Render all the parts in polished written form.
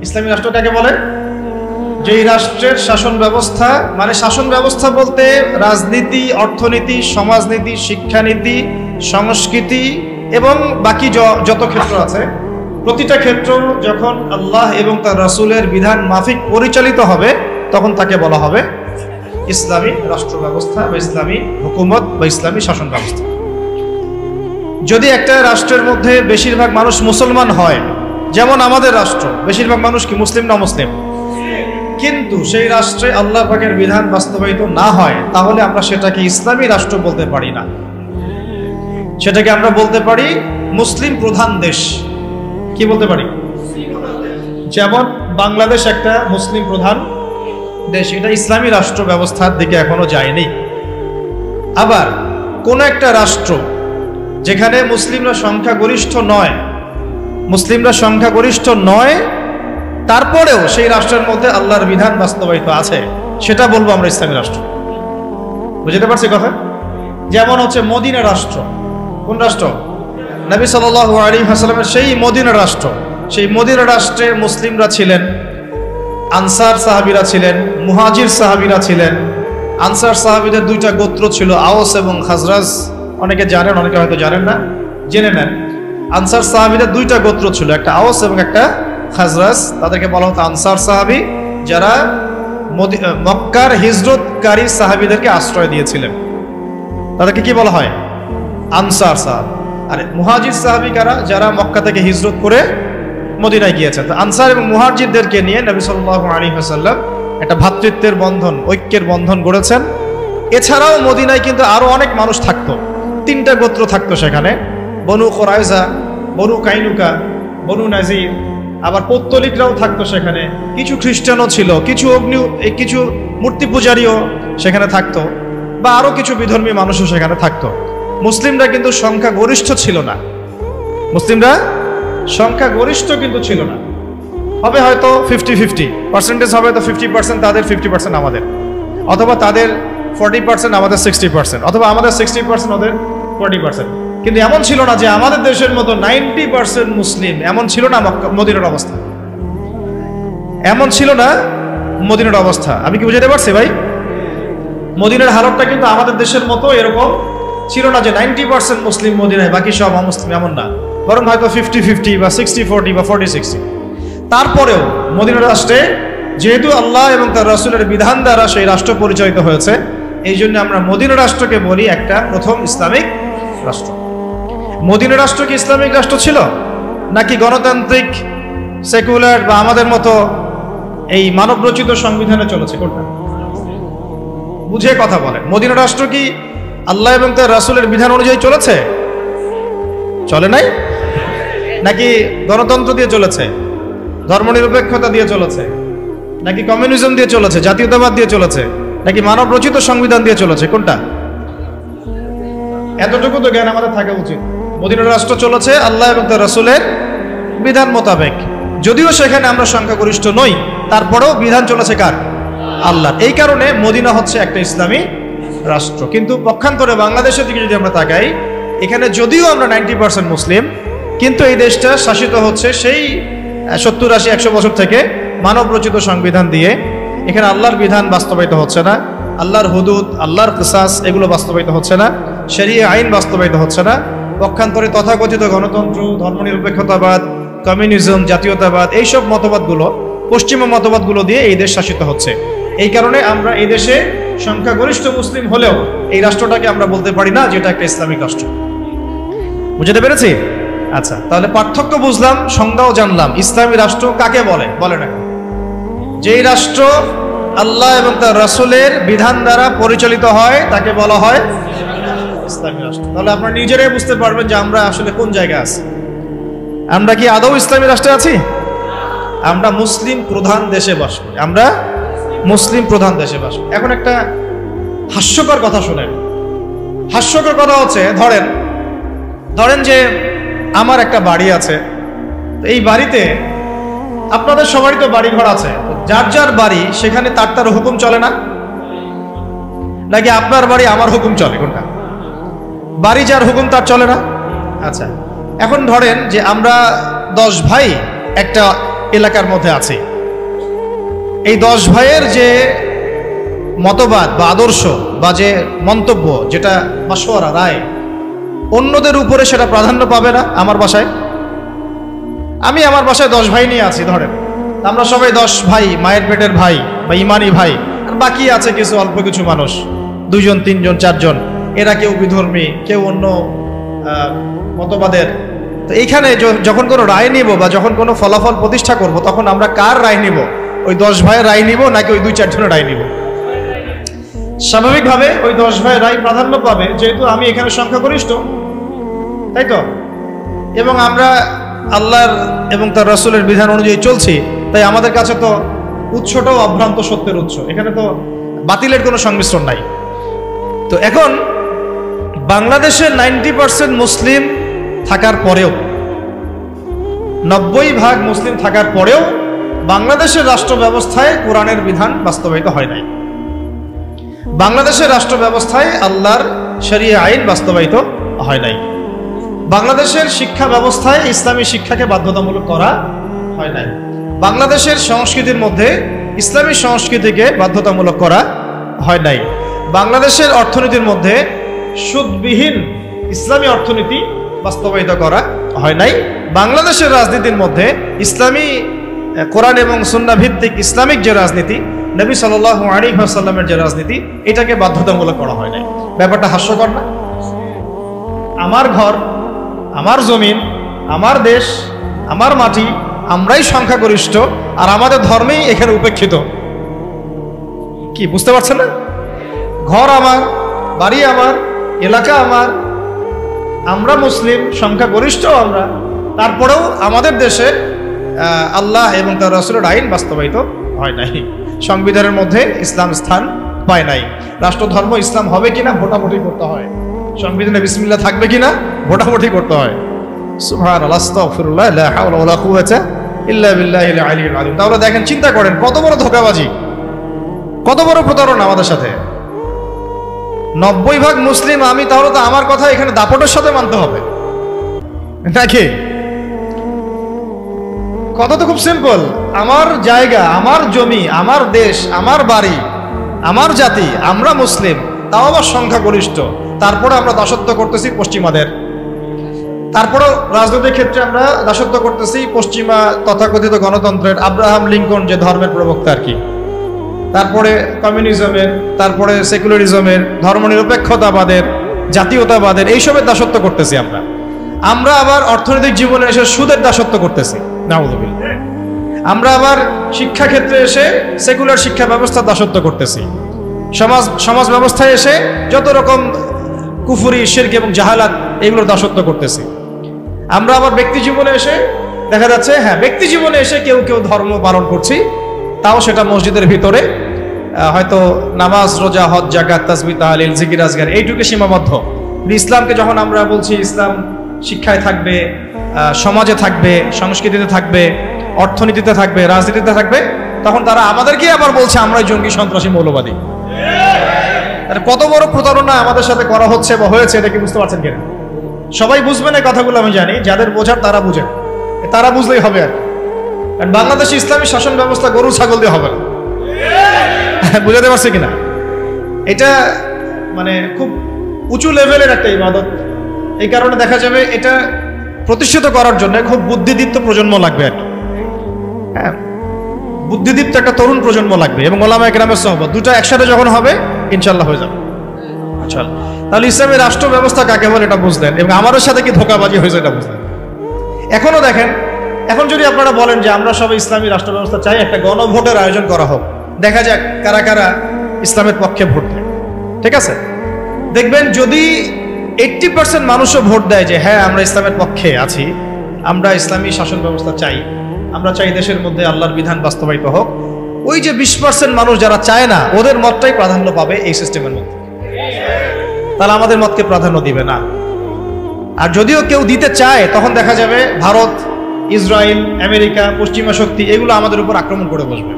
ইসলামী রাষ্ট্র কাকে বলে? যেই রাষ্ট্রের শাসন ব্যবস্থা, মানে শাসন ব্যবস্থা বলতে রাজনীতি, অর্থনীতি, সমাজনীতি, শিক্ষানীতি, সংস্কৃতি এবং বাকি যত ক্ষেত্র আছে, প্রতিটা ক্ষেত্র যখন আল্লাহ এবং তার রাসূলের বিধান মাফিক পরিচালিত হবে তখন তাকে বলা হবে ইসলামী রাষ্ট্র ব্যবস্থা বা ইসলামী হুকুমত বা ইসলামী শাসন ব্যবস্থা। যদি একটা রাষ্ট্রের মধ্যে বেশিরভাগ মানুষ মুসলমান হয়, যেমন আমাদের রাষ্ট্র, বেশিরভাগ মানুষ কি মুসলিম না মুসলিম, কিন্তু সেই রাষ্ট্রে আল্লাহ পাকের বিধান বাস্তবায়িত না হয়, তাহলে আমরা সেটাকে ইসলামী রাষ্ট্র বলতে পারি না, সেটাকে আমরা বলতে পারি মুসলিম প্রধান দেশ। কি বলতে পারি? যেমন বাংলাদেশ একটা মুসলিম প্রধান দেশ, এটা ইসলামী রাষ্ট্র ব্যবস্থার দিকে এখনো যায়নি। আবার কোন একটা রাষ্ট্র যেখানে মুসলিমরা সংখ্যাগরিষ্ঠ নয়, তারপরেও সেই রাষ্ট্রের মধ্যে আল্লাহর বিধান বাস্তবায়িত আছে, সেটা বলবো আমরা ইসলামী রাষ্ট্র। বুঝতে পারছি কথা? যেমন হচ্ছে মদিনা রাষ্ট্র। কোন রাষ্ট্র? নবী সাল্লাল্লাহু আলাইহি ওয়াসাল্লামের সেই মদিনা রাষ্ট্র। সেই মদিনা রাষ্ট্রে মুসলিমরা ছিলেন, আনসার সাহাবীরা ছিলেন, মুহাজির সাহাবীরা ছিলেন। আনসার সাহাবীদের দুইটা গোত্র ছিল, আওস এবং খাজরাজ। অনেকে জানেন, অনেকে হয়তো জানেন না, জেনে নেন। আনসার সাহাবীদের দুইটা গোত্র ছিল, একটা আওস এবং একটা খাজরাজ। তাদেরকে বলা হতো আনসার সাহাবী, যারা মক্কার হিজরতকারী সাহাবীদেরকে আশ্রয় দিয়েছিলেন, তাদেরকে কি বলা হয়? আনসার সাহাবী। আর মুহাজির সাহাবী কারা? যারা মক্কা থেকে হিজরত করে মদিনায় গিয়েছেন। তো আনসার এবং মুহাজিরদেরকে নিয়ে নবী সাল্লাল্লাহু আলাইহি ওয়াসাল্লাম একটা ভ্রাতৃত্বের বন্ধন, ঐক্যের বন্ধন গড়েছেন। এছাড়াও মদিনায় কিন্তু আরো অনেক মানুষ থাকতো, তিনটা গোত্র থাকতো সেখানে, বনু কুরাইজা, বনু কাইনুকা, বনু নাজির। আবার পৌত্তলিকরাও থাকতো সেখানে, কিছু খ্রিস্টানও ছিল, কিছু মূর্তি পূজারীও সেখানে থাকতো, বা আরো কিছু বিধর্মী মানুষও সেখানে থাকতো। মুসলিমরা কিন্তু সংখ্যাগরিষ্ঠ ছিল না, মুসলিমরা সংখ্যাগরিষ্ঠ কিন্তু ছিল না। হবে হয়তো 50-50 পার্সেন্টেজ, হবে তো 50% তাদের, 50% আমাদের, অথবা তাদের 40% আমাদের 60%, অথবা আমাদের 60% ওদের 40%। কিন্তু এমন ছিল না যে আমাদের দেশের মতো 90% মুসলিম, এমন ছিল না মদিনার অবস্থা, এমন ছিল না মদিনার অবস্থা। আমি কি বুঝাতে পারছি ভাই? মদিনার হালতটা কিন্তু আমাদের দেশের মতো এরকম ছিল না যে 90% মুসলিম মদিনায়, বাকি সব অমুসলিম, এমন না। বরং হয়তো 50-50 বা 60-40 বা 40-60। তারপরেও মদিনা রাষ্ট্রে যেহেতু আল্লাহ এবং তার রাসূলের বিধান দ্বারা সেই রাষ্ট্র পরিচালিত হয়েছে, এই জন্য আমরা মদিনা রাষ্ট্রকে বলি একটা প্রথম ইসলামিক রাষ্ট্র। মদিনা রাষ্ট্র কি ইসলামিক রাষ্ট্র ছিল, নাকি গণতান্ত্রিক, সেকুলার বা আমাদের মতো এই মানবরচিত সংবিধানে চলেছে? কোনটা? বুঝে কথা বলেন। মদিনা রাষ্ট্র কি আল্লাহ এবং তার রাসূলের বিধান অনুযায়ী চলেছে? চলে নাই? নাকি গণতন্ত্র দিয়ে চলেছে, ধর্মনিরপেক্ষতা দিয়ে চলেছে, নাকি কমিউনিজম দিয়ে চলেছে, জাতীয়তাবাদ দিয়ে চলেছে, নাকি মানব রচিত সংবিধান দিয়ে চলেছে? কোনটা? এতটুকু তো জ্ঞান আমাদের থাকা উচিত। মদিনা রাষ্ট্র চলেছে আল্লাহ এবং তার রাসূলের বিধান মোতাবেক, যদিও সেখানে আমরা সংখ্যাগরিষ্ঠ নই, তারপরেও বিধান চলেছে কার? আল্লাহ। এই কারণে মদিনা হচ্ছে একটা ইসলামী রাষ্ট্র। কিন্তু পক্ষান্তরে বাংলাদেশের দিকে যদি আমরা তাকাই, এখানে যদিও আমরা 90% মুসলিম, কিন্তু এই দেশটা শাসিত হচ্ছে সেই 70-80-100 বছর থেকে মানব রচিত সংবিধান দিয়ে। এখানে আল্লাহর বিধান বাস্তবায়িত হচ্ছে না, আল্লাহর হুদুদ, আল্লাহর কিসাস, এগুলো বাস্তবায়িত হচ্ছে না, শরিয়া আইন বাস্তবায়িত হচ্ছে না। পক্ষান্তরে তথাকথিত গণতন্ত্র, ধর্মনিরপেক্ষতাবাদ, কমিউনিজম, জাতীয়তাবাদ, এইসব মতবাদগুলো, পশ্চিমা মতবাদগুলো দিয়ে এই দেশ শাসিত হচ্ছে। এই কারণে আমরা এই দেশে সংখ্যাগরিষ্ঠ মুসলিম হলেও এই রাষ্ট্রটাকে আমরা বলতে পারি না যেটা একটা ইসলামিক রাষ্ট্র। বুঝতে পেরেছি? আচ্ছা, তাহলে পার্থক্য বুঝলাম, সংজ্ঞাও জানলাম। ইসলামী রাষ্ট্র কাকে বলে? বলে না, যেই রাষ্ট্র আল্লাহ এবং তার রাসূলের বিধান দ্বারা পরিচালিত হয় তাকে বলা হয় ইসলামী রাষ্ট্র। তাহলে আপনারা নিজেরাই বুঝতে পারবেন যে আমরা আসলে কোন জায়গায় আছি। আমরা কি আদৌ ইসলামী রাষ্ট্রে আছি? আমরা মুসলিম প্রধান দেশে বাস করি, আমরা মুসলিম প্রধান দেশে বাস করি। এখন একটা হাস্যকর কথা শোনেন। হাস্যকর কথা হচ্ছে, ধরেন যে আমার একটা বাড়ি আছে, এই বাড়িতে আপনাদের সবারই তো বাড়ি ঘর আছে, যার যার বাড়ি সেখানে তার হুকুম চলে না, নাকি আপনার বাড়ি আমার হুকুম চলে? কোনটা? বাড়ি যার হুকুম তার চলে না। আচ্ছা, এখন ধরেন যে আমরা 10 ভাই একটা এলাকার মধ্যে আছি। এই 10 ভাইয়ের যে মতবাদ বা আদর্শ বা যে মন্তব্য, যেটা মাশওয়ারা, রায়, অন্যদের উপরে সেটা প্রাধান্য পাবে না। আমার বাসায়, আমি আমার বাসায় 10 ভাই নিয়ে আছি, ধরেন আমরা সবাই 10 ভাই, মায়ের পেটের ভাই বা ইমানি ভাই, আর বাকি আছে কিছু অল্প কিছু মানুষ, 2 জন 3 জন 4 জন, এরা কেউ বিধর্মী, কেউ অন্য মতবাদের। তো এইখানে যখন কোনো রায় নিব বা যখন কোনো ফলাফল প্রতিষ্ঠা করব, তখন আমরা কার রায় নিব? ওই 10 ভাইয়ের রায় নিব নাকি ওই 2-4 জনের রায় নিব? স্বাভাবিকভাবে ওই 10 ভাইয়ের রায় প্রাধান্য পাবে, যেহেতু আমি এখানে সংখ্যাগরিষ্ঠ, তাই তো, এবং আমরা আল্লাহর এবং তার রাসূলের বিধান অনুযায়ী চলছি, তাই আমাদের কাছে তো উৎসটাও অভ্রান্ত সত্যের উৎস, এখানে তো বাতিলের কোনো সংমিশ্রণ নাই। তো এখন বাংলাদেশে 90% মুসলিম থাকার পরেও, 90% মুসলিম থাকার পরেও বাংলাদেশের রাষ্ট্র ব্যবস্থায় কোরআনের বিধান বাস্তবায়িত হয় নাই। বাংলাদেশের রাষ্ট্র ব্যবস্থায় আল্লাহর শরীয়ত আইন বাস্তবায়িত হয় নাই। বাংলাদেশের শিক্ষা ব্যবস্থায় ইসলামী শিক্ষাকে বাধ্যতামূলক করা হয় নাই। বাংলাদেশের সংস্কৃতির মধ্যে ইসলামী সংস্কৃতিকে বাধ্যতামূলক করা হয় নাই। বাংলাদেশের অর্থনীতির মধ্যে সুদবিহীন ইসলামী অর্থনীতি বাস্তবায়িত করা হয় নাই। বাংলাদেশের রাজনীতির মধ্যে ইসলামী কোরআন এবং সুন্নাহ ভিত্তিক ইসলামিক যে রাজনীতি, নবী সাল্লাল্লাহু আলাইহি ওয়াসাল্লামের যে রাজনীতি, এটাকে বাধ্যতামূলক করা হয় নাই। ব্যাপারটা হাস্যকর না? আমার ঘর, আমার জমিন, আমার দেশ, আমার মাটি, আমরাই সংখ্যাগরিষ্ঠ, আর আমাদের ধর্মেই এখানে উপেক্ষিত। কি বুঝতে পারছেন না? ঘর আমার, বাড়ি আমার, এলাকা আমার, আমরা মুসলিম, সংখ্যাগরিষ্ঠ আমরা, তারপরেও আমাদের দেশে আল্লাহ এবং তার রাসূলের আইন বাস্তবায়িত হয় নাই। সংবিধানের মধ্যে ইসলাম স্থান পায় নাই। রাষ্ট্রধর্ম ইসলাম হবে কিনা ভোটাভুটি করতে হয়, সংবিধানে বিসমিল্লাহ থাকবে কিনা ভোটাভুটি করতে হয়। সুবহানাল্লাহ, আস্তাগফিরুল্লাহ, লা হাওলা ওয়ালা কুওয়াতা ইল্লা বিল্লাহিল আলিয়্যিল আযীম। তাহলে দেখেন, চিন্তা করেন কত বড় ধোঁকাবাজি, কত বড় প্রতারণা আমাদের সাথে। 90% মুসলিম আমি, তাহলে তো আমার কথা এখানে দাপটের সাথে মানতে হবে নাকি? কথা তো খুব সিম্পল। আমার জায়গা, আমার জমি, আমার দেশ, আমার বাড়ি, আমার জাতি, আমরা মুসলিম, তাও আবার সংখ্যাগরিষ্ঠ, তারপরে আমরা দাসত্ব করতেছি পশ্চিমাদের। তারপরেও রাজনৈতিক ক্ষেত্রে আমরা দাসত্ব করতেছি পশ্চিমা তথাকথিত গণতন্ত্রের, আব্রাহাম লিঙ্কন যে ধর্মের প্রবক্তা আর কি, তারপরে কমিউনিজমের, তারপরে সেকুলারিজমের, ধর্মনিরপেক্ষতাবাদের, জাতীয়তাবাদের, এইসবের দাসত্ব করতেছি আমরা। আমরা আবার অর্থনৈতিক জীবনে এসে সুদের দাসত্ব করতেছি, নাউযুবিল্লাহ। আমরা আবার শিক্ষা ক্ষেত্রে এসে সেকুলার শিক্ষা ব্যবস্থা দাসত্ব করতেছি। সমাজ ব্যবস্থায় এসে যত রকম কুফরি, শিরক এবং জাহালাত, এগুলোর দাসত্ব করতেছি। আমরা আবার ব্যক্তি জীবনে এসে দেখা যাচ্ছে, হ্যাঁ, ব্যক্তি জীবনে এসে কেউ কেউ ধর্ম পালন করছি, তাও সেটা মসজিদের ভিতরে, হয়তো নামাজ, রোজা, হজ, যাকাত, তাসবিহ, তাহলিল, জিকির, আজকার, এইটুকু সীমাবদ্ধ। ইসলামকে যখন আমরা বলছি ইসলাম শিক্ষায় থাকবে, সমাজে থাকবে, সংস্কৃতিতে থাকবে, অর্থনীতিতে থাকবে, রাজনীতিতে থাকবে, তখন তারা আমাদেরকে আবার বলছে আমরাই জঙ্গি, সন্ত্রাসী, মৌলবাদী। কত বড় প্রতারণা আমাদের সাথে করা হচ্ছে বা হয়েছে, এটা কি বুঝতে পারছেন কিনা? সবাই বুঝবেন এই কথাগুলো, আমি জানি, যাদের বোঝার তারা বুঝেন, তারা বুঝলেই হবে আর। কারণ বাংলাদেশে ইসলামী শাসন ব্যবস্থা গরু ছাগল দিয়ে হবে না। বুঝাতে পারছে কিনা? এটা মানে খুব উঁচু লেভেলের একটা ইবাদত। এই কারণে দেখা যাবে এটা প্রতিষ্ঠিত করার জন্য খুব বুদ্ধিদীপ্ত প্রজন্ম লাগবে আর কি। হ্যাঁ, বুদ্ধিদীপ্ত একটা তরুণ প্রজন্ম লাগবে, এবং ওলামায়ে কেরামের সহবত, দুটো একসাথে যখন হবে ইনশাল্লাহ হয়ে যাবে। চল, তাহলে ইসলামী রাষ্ট্র ব্যবস্থা কাকে বলে এটা বুঝলেন, এবং আমাদের সাথে কি ধোঁকাবাজি হয়েছে এটা বুঝলেন। এখনো দেখেন, এখন যদি আপনারা বলেন যে আমরা সবাই ইসলামী রাষ্ট্র ব্যবস্থা চাই, একটা গণভোটের আয়োজন করা হোক, দেখা যাক কারা কারা ইসলামের পক্ষে ভোট দেয়। ঠিক আছে, দেখবেন যদি 80% মানুষও ভোট দেয় যে হ্যাঁ আমরা ইসলামের পক্ষে আছি, আমরা ইসলামী শাসন ব্যবস্থা চাই, আমরা চাই দেশের মধ্যে আল্লাহর বিধান বাস্তবায়িত হোক, ওই যে 20% মানুষ যারা চায় না, ওদের মতটাই প্রাধান্য পাবে এই সিস্টেমের মধ্যে। তাহলে আমাদের মতকে প্রাধান্য দিবে না। আর যদিও কেউ দিতে চায়, তখন দেখা যাবে ভারত, ইসরায়েল, আমেরিকা, পশ্চিমা শক্তি, এগুলো আমাদের উপর আক্রমণ করে বসবে।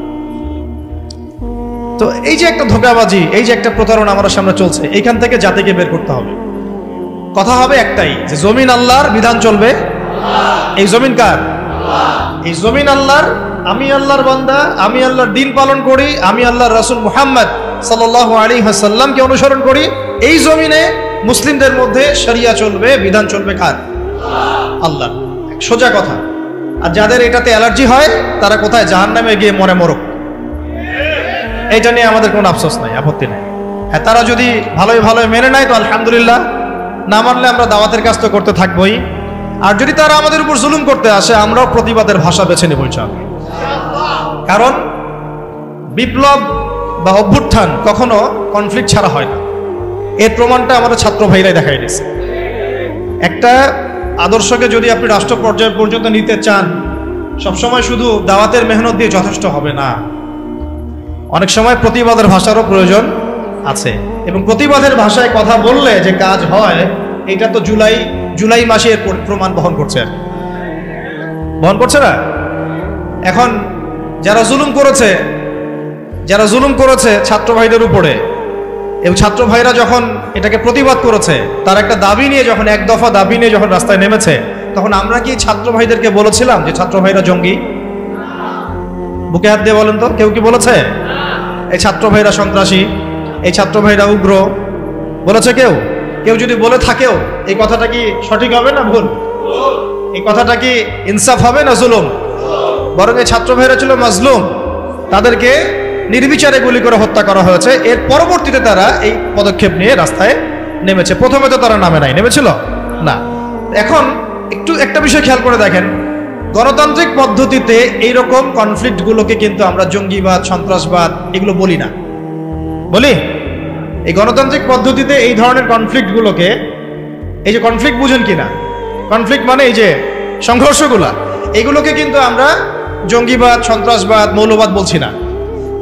তো এই যে একটা ধোঁকাবাজি, এই যে একটা প্রতারণা আমাদের সামনে চলছে, এইখান থেকে জাতিকে বের করতে হবে। কথা হবে একটাই, যে জমিন আল্লাহর, বিধান চলবে। এই জমিন কার? এই জমিন আল্লাহর, আমি আল্লাহর বান্দা, আমি আল্লাহর দিন পালন করি, আমি আল্লাহর রাসূল মুহাম্মদ সাল্লাল্লাহু আলাইহি ওয়াসাল্লামকে অনুসরণ করি। এই জমিনে মুসলিমদের মধ্যে শরিয়া চলবে, বিধান চলবে কার? আল্লাহ। সোজা কথা। আর যাদের এটাতে অ্যালার্জি হয় তারা কোথায়? জাহান্নামে গিয়ে মরে মরুক। এইটা নিয়ে আমাদের কোনো আফসোস নাই, আপত্তি নাই। হ্যাঁ, তারা যদি ভালোই ভালোই মেনে নেয় তো আলহামদুলিল্লাহ, না মানলে আমরা দাওয়াতের কাজ তো করতে থাকবোই। আর যদি তারা আমাদের উপর জুলুম করতে আসে, আমরাও প্রতিবাদের ভাষা বেছে নেব ইনশাআল্লাহ। কারণ বিপ্লব বা অভ্যুত্থান কখনো কনফ্লিক্ট ছাড়া হয় না। এর প্রমাণটা আমাদের ছাত্র ভাইরাই দেখাই দিয়েছে। একটা আদর্শকে যদি আপনি রাষ্ট্র পর্যায় পর্যন্ত নিতে চান, সবসময় শুধু দাওয়াতের মেহনত দিয়ে যথেষ্ট হবে না। অনেক সময় প্রতিবাদের ভাষারও প্রয়োজন আছে, এবং প্রতিবাদের ভাষায় কথা বললে যে কাজ হয়, এটা তো জুলাই মাসে এর প্রমাণ বহন করছে না? এখন যারা জুলুম করেছে ছাত্র ভাইদের উপরে, এবং ছাত্র ভাইরা যখন এটাকে প্রতিবাদ করেছে, তার একটা দাবি নিয়ে যখন, এক দফা দাবি নিয়ে যখন রাস্তায় নেমেছে, তখন আমরা কি ছাত্র ভাইদেরকে বলেছিলাম যে ছাত্র ভাইরা জঙ্গি? বুকে হাত দিয়ে বলেন তো, কেউ কি বলেছে এই ছাত্র ভাইরা সন্ত্রাসী, এই ছাত্র ভাইরা উগ্র? বলেছে কেউ? কেউ যদি বলে থাকেও, এই কথাটা কি সঠিক হবে না ভুল? এই কথাটা কি ইনসাফ হবে না জুলুম? বরং এই ছাত্র ভাইরা ছিল মাজলুম, তাদেরকে নির্বিচারে গুলি করে হত্যা করা হয়েছে। এর পরবর্তীতে তারা এই পদক্ষেপ নিয়ে রাস্তায় নেমেছে। প্রথমে তো তারা নামে নাই, নেমেছিল না। এখন একটু একটা বিষয় খেয়াল করে দেখেন, গণতান্ত্রিক পদ্ধতিতে এইরকম কনফ্লিক্টগুলোকে কিন্তু আমরা জঙ্গিবাদ, সন্ত্রাসবাদ এগুলো বলি না। বলি? এই গণতান্ত্রিক পদ্ধতিতে এই ধরনের কনফ্লিক্টগুলোকে, এই যে কনফ্লিক্ট বুঝেন কিনা, কনফ্লিক্ট মানে এই যে সংঘর্ষগুলা, এগুলোকে কিন্তু আমরা জঙ্গিবাদ, সন্ত্রাসবাদ, মৌলবাদ বলছি না।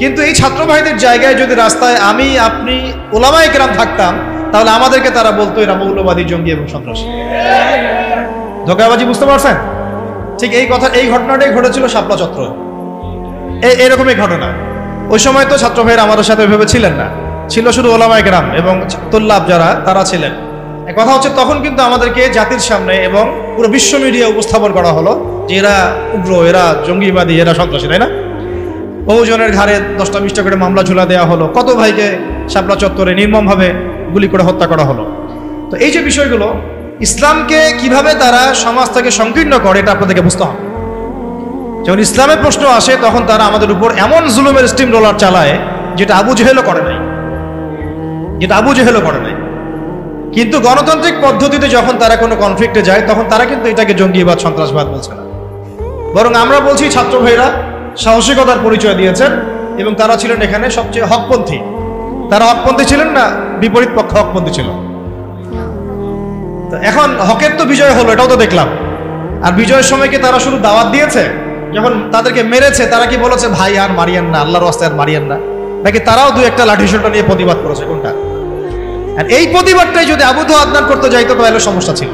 কিন্তু এই ছাত্র ভাইদের জায়গায় যদি রাস্তায় আমি, আপনি, ওলামায়ে কেরাম থাকতাম, তাহলে আমাদেরকে তারা বলতো এরা মৌলবাদী, জঙ্গি এবং সন্ত্রাসী। ধোঁকাবাজি, বুঝতে পারছেন? ঠিক এই ঘটনাটাই ঘটেছিল শাপলা চত্বর। এরকমই ঘটনা। ওই সময় তো ছাত্র ভাইরা আমাদের সাথে ওইভাবে ছিলেন না, ছিল শুধু ওলামায়ে কেরাম এবং তুল্লাব যারা, তারা ছিলেন। কথা হচ্ছে, তখন কিন্তু আমাদেরকে জাতির সামনে এবং পুরো বিশ্ব মিডিয়া উপস্থাপন করা হলো যে এরা উগ্র, এরা জঙ্গিবাদী, এরা সন্ত্রাসী, তাই না? বহুজনের ঘাড়ে 10টা 20টা করে মামলা ঝুলা দেওয়া হলো, কত ভাইকে শাপলা চত্বরে নির্মমভাবে গুলি করে হত্যা করা হলো। তো এই যে বিষয়গুলো, ইসলামকে কিভাবে তারা সমাজ থেকে সংকীর্ণ করে, এটা আপনাদেরকে বুঝতে হবে। যখন ইসলামের প্রশ্ন আসে, তখন তারা আমাদের উপর এমন জুলুমের স্টিম রোলার চালায় যেটা আবু জেহেলও করে নাই, কিন্তু গণতান্ত্রিক পদ্ধতিতে যখন তারা কোনো কনফ্লিক্টে যায়, তখন তারা কিন্তু এটাকে জঙ্গিবাদ, সন্ত্রাসবাদ বলছে না। বরং আমরা বলছি ছাত্র ভাইরা সাহসিকতার পরিচয় দিয়েছেন, এবং তারা ছিলেন এখানে সবচেয়ে হকপন্থী। তারা হকপন্থী ছিলেন না, বিপরীত পক্ষ হকপন্থী ছিল। এখন হকের তো বিজয় হলো, এটাও তো দেখলাম। আর বিজয়ের সময় কি তারা শুধু দাওয়াত দিয়েছে? যখন তাদেরকে মেরেছে, তারা কি বলেছে ভাই আর মারিয়েন না, আল্লাহর রাস্তায় আর মারিয়েন না? নাকি তারাও দু একটা লাঠি সোটা নিয়ে প্রতিবাদ করেছে? কোনটা? আর এই প্রতিবাদটাই যদি আবু আদনান করতে যাইতো তাহলে সমস্যা ছিল।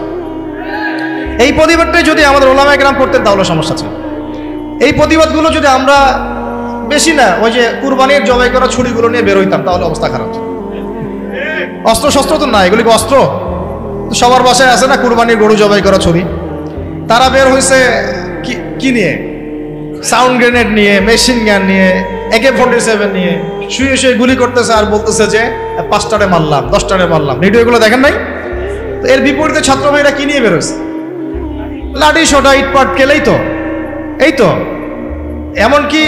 এই প্রতিবাদটাই যদি আমাদের ওলামায়ে কেরাম করতেন তাহলে সমস্যা ছিল। এই প্রতিবাদগুলো যদি আমরা বেশি না, ওই যে কুরবানির জবাই করা ছুরিগুলো নিয়ে বের হইতাম, তাহলে অবস্থা খারাপ ছিল। অস্ত্র শস্ত্র তো না, এগুলি অস্ত্র সবার বাসায় আছে না, কুরবানির গরু জবাই করা ছুরি। তারা বের হয়েছে কি নিয়ে? সাউন্ড গ্রেনেড নিয়ে, মেশিন গান নিয়ে, AK-47 নিয়ে শুয়ে গুলি করতেছে, আর বলতেছে যে 5টারে মারলাম, 10টারে মারলাম। ভিডিওগুলো দেখেন নাই? তো এর বিপরীতে ছাত্র ভাইরা কি নিয়ে বেরোছে? লাঠি সোটা, ইটপাট কেলেই তো। এই তো, এমনকি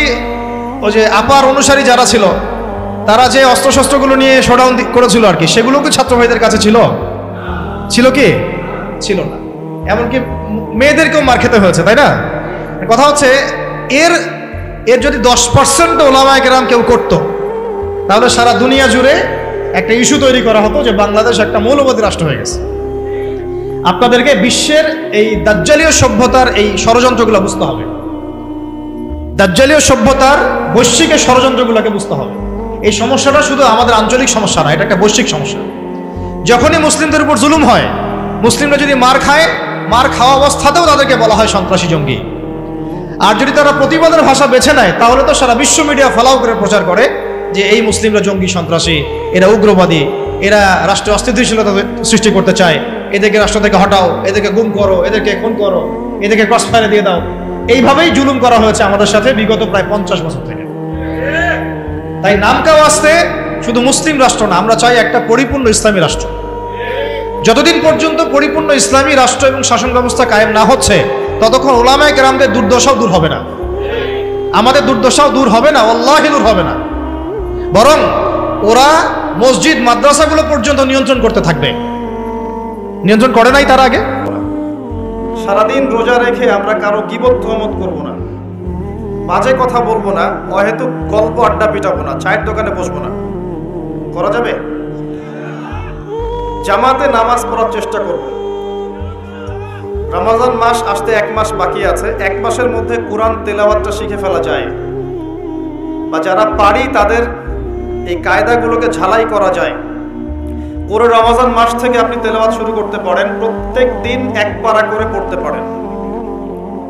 ওই যে আপার অনুসারী যারা ছিল, তারা যে অস্ত্রশস্ত্রগুলো নিয়ে শোডাউন করেছিল আর কি, সেগুলো কি ছাত্র ভাইদের কাছে ছিল? কি ছিল না। এমনকি মেয়েদেরকেও মার খেতে হয়েছে, তাই না? কথা হচ্ছে, এর যদি 10% ওলামায়ে কেরাম কেউ করতো, তাহলে সারা দুনিয়া জুড়ে একটা ইস্যু তৈরি করা হতো যে বাংলাদেশ একটা মৌলবাদী রাষ্ট্র হয়ে গেছে। আপনাদেরকে বিশ্বের এই দাজ্জালীয় সভ্যতার এই ষড়যন্ত্রগুলো বুঝতে হবে। দাজ্জালীয় সভ্যতার বৈশ্বিক ষড়যন্ত্রগুলোকে বুঝতে হবে। এই সমস্যাটা শুধু আমাদের আঞ্চলিক সমস্যা না, এটা একটা বৈশ্বিক সমস্যা। যখনই মুসলিমদের উপর জুলুম হয়, মুসলিমরা যদি মার খায়, মার খাওয়া অবস্থাতেও তাদেরকে বলা হয় সন্ত্রাসী, জঙ্গি। আর যদি তারা প্রতিবাদের ভাষা বেছে নেয়, তাহলে তো সারা বিশ্ব মিডিয়া ফলাও করে প্রচার করে যে এই মুসলিমরা জঙ্গি, সন্ত্রাসী, এরা উগ্রবাদী, এরা রাষ্ট্রে অস্থিতিশীলতা সৃষ্টি করতে চায়, এদেরকে রাষ্ট্র থেকে হটাও, এদেরকে গুম করো, এদেরকে খুন করো, এদেরকে ক্রসফায়ারে দিয়ে দাও। এইভাবেই জুলুম করা হয়েছে আমাদের সাথে বিগত প্রায় 50 বছর থেকে। তাই নামকাও আসতে শুধু মুসলিম রাষ্ট্র না, আমরা চাই একটা পরিপূর্ণ ইসলামী রাষ্ট্র। যতদিন পর্যন্ত পরিপূর্ণ ইসলামী রাষ্ট্র এবং শাসন ব্যবস্থা কায়েম না হচ্ছে, ততক্ষণ উলামায়ে কেরামদের দুর্দশাও দূর হবে না, আমাদের দুর্দশাও দূর হবে না, আল্লাহি দূর হবে না। বরং ওরা মসজিদ মাদ্রাসাগুলো পর্যন্ত নিয়ন্ত্রণ করতে থাকবে। নিয়ন্ত্রণ করে নাই তার আগে? সারাদিন রোজা রেখে আমরা কারো গীবত তহমত করবো না, বাজে কথা বলবো না, অহেতুক গল্প আড্ডা পিটাবো না, চায়ের দোকানে বসবো না, করা যাবে? জামাতে নামাজ পড়ার চেষ্টা করব। রমজান মাস আসতে 1 মাস বাকি আছে, 1 মাসের মধ্যে কোরআন তেলাওয়াতটা শিখে ফেলা যায়, বা যারা পারি তাদের এই কায়দাগুলোকে ঝালাই করা যায়। পুরো রমজান মাস থেকে আপনি তেলাওয়াত শুরু করতে পারেন, প্রত্যেক দিন 1 পারা করে পড়তে পারেন,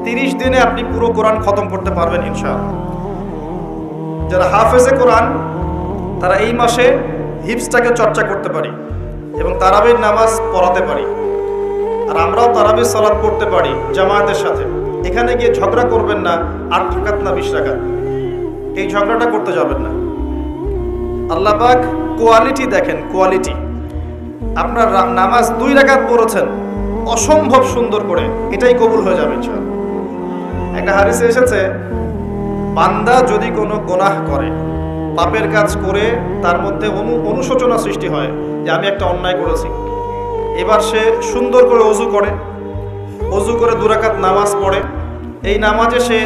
30 দিনে আপনি পুরো কোরআন খতম করতে পারবেন ইনশাআল্লাহ। যারা হাফেজে কোরআন তারা এই মাসে হিফজটাকে চর্চা করতে পারি এবং তারাবির নামাজ পড়াতে পারি। আর আমরাও তারাবির সালাত পড়তে পারি জামায়াতের সাথে। এখানে গিয়ে ঝগড়া করবেন না 8 রাকাত না 20 রাকাত, এই ঝগড়াটা করতে যাবেন না। আল্লাহ পাক কোয়ালিটি দেখেন, কোয়ালিটি। আপনার নামাজ 2 রাকাত পড়েছেন অসম্ভব সুন্দর করে, এটাই কবুল হয়ে যাবে ইনশাআল্লাহ। একটা হাদিসে এসেছে, বান্দা যদি কোনো গুনাহ করে, পাপের কাজ করে তার মধ্যে অনুশোচনা সৃষ্টি হয় যে আমি একটা অন্যায় করেছি, এবার সে সুন্দর করে ওযু করে, ওযু করে 2 রাকাত নামাজ পড়ে, এই নামাজে সে